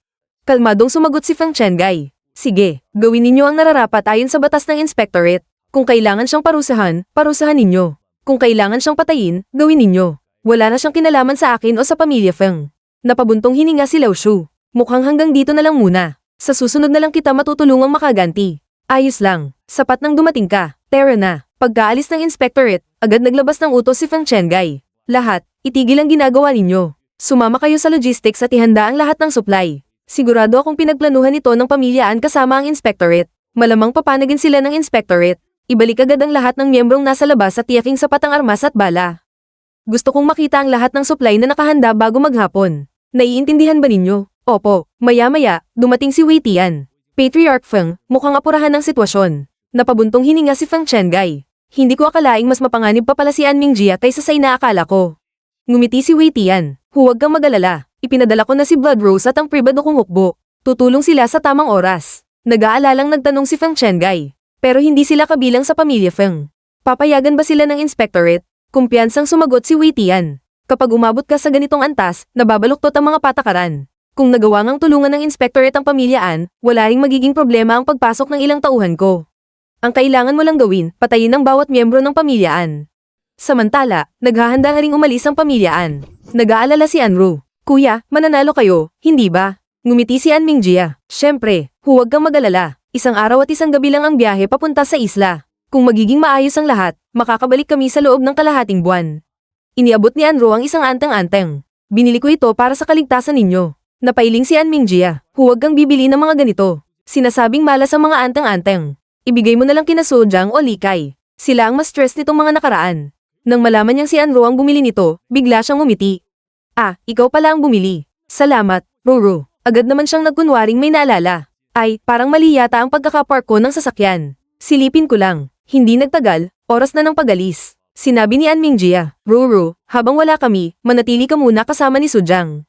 Kalmadong sumagot si Feng Chengai. Sige, gawin ninyo ang nararapat ayon sa batas ng Inspectorate. Kung kailangan siyang parusahan, parusahan ninyo. Kung kailangan siyang patayin, gawin ninyo. Wala na siyang kinalaman sa akin o sa pamilya Feng. Napabuntong hininga si Lao Shu. Mukhang hanggang dito na lang muna. Sa susunod na lang kita matutulungang makaganti. Ayos lang. Sapat nang dumating ka. Tara na. Pagkaalis ng Inspectorate, agad naglabas ng utos si Feng Chengai. Lahat, itigil ang ginagawa ninyo. Sumama kayo sa logistics at ihanda ang lahat ng supply. Sigurado akong pinagplanuhan ito ng pamilyaan kasama ang Inspectorate. Malamang papanagin sila ng Inspectorate. Ibalik agad ang lahat ng miyembrong nasa labas at tiyaking sapat ang armas at bala. Gusto kong makita ang lahat ng supply na nakahanda bago maghapon. Naiintindihan ba ninyo? Opo, maya-maya, dumating si Wei Tian. Patriarch Feng, mukhang apurahan ng sitwasyon. Napabuntong hininga si Feng Chengai. Hindi ko akalaing mas mapanganib pa pala si Anmingjia kaysa sa inaakala ko. Ngumiti si Wei Tian. Huwag kang mag-alala. Ipinadala ko na si Blood Rose at ang pribado kong hukbo. Tutulong sila sa tamang oras. Nag-aalalang nagtanong si Feng Chengai. Pero hindi sila kabilang sa pamilya Feng. Papayagan ba sila ng inspectorate? Kumpiyansang sumagot si Wei Tian. Kapag umabot ka sa ganitong antas, nababaluktot ang mga patakaran. Kung nagawa ngang tulungan ng inspectorate ang pamilyaan, wala ring magiging problema ang pagpasok ng ilang tauhan ko. Ang kailangan mo lang gawin, patayin ang bawat miyembro ng pamilyaan. Samantala, naghahanda ring umalis ang pamilyaan. Nag-aalala si Anru. Kuya, mananalo kayo, hindi ba? Ngumiti si An Mingjia. Siyempre, huwag kang mag-alala. Isang araw at isang gabi lang ang biyahe papunta sa isla. Kung magiging maayos ang lahat, makakabalik kami sa loob ng kalahating buwan. Iniabot ni Anru ang isang anteng-anteng. Binili ko ito para sa kaligtasan ninyo. Napailing si An Mingjia. Huwag kang bibili ng mga ganito. Sinasabing malas ang mga anteng-anteng. Ibigay mo na lang kina Sojang o Likay. Sila ang mas stress nitong mga nakaraan. Nang malaman niyang si Anru ang bumili nito, bigla siyang umiti. Ah, ikaw pala ang bumili. Salamat, Roro. Agad naman siyang nagkunwaring may naalala. Ay, parang mali yata ang pagkakapark ko ng sasakyan. Silipin ko lang. Hindi nagtagal, oras na ng pag-alis. Sinabi ni An Mingjia. Roro, habang wala kami, manatili ka muna kasama ni Sojang.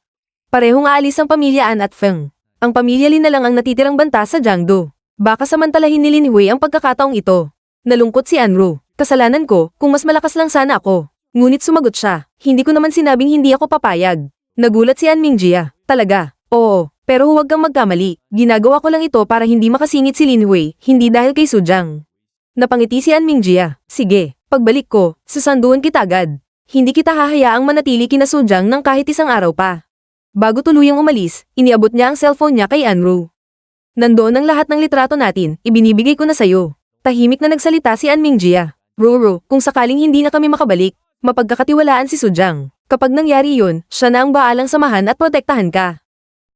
Parehong aalis ang pamilya An at Feng. Ang pamilya Lin na lang ang natitirang banta sa Jiangdo. Baka samantalahin ni Lin Hui ang pagkakataong ito. Nalungkot si Anru. Kasalanan ko, kung mas malakas lang sana ako. Ngunit sumagot siya, hindi ko naman sinabing hindi ako papayag. Nagulat si An Mingjia. Talaga? Oo, pero huwag kang magkamali. Ginagawa ko lang ito para hindi makasingit si Lin Hui, hindi dahil kay Sojang. Napangiti si An Mingjia. Sige, pagbalik ko, susunduan kita agad. Hindi kita hahayaang manatili kina Sojang ng kahit isang araw pa. Bago tuluyang umalis, iniabot niya ang cellphone niya kay Anru. Nandoon ang lahat ng litrato natin, ibinibigay ko na sayo. Tahimik na nagsalita si An Mingjia. Roro, kung sakaling hindi na kami makabalik, mapagkakatiwalaan si Sojang. Kapag nangyari yun, siya na ang baalang samahan at protektahan ka.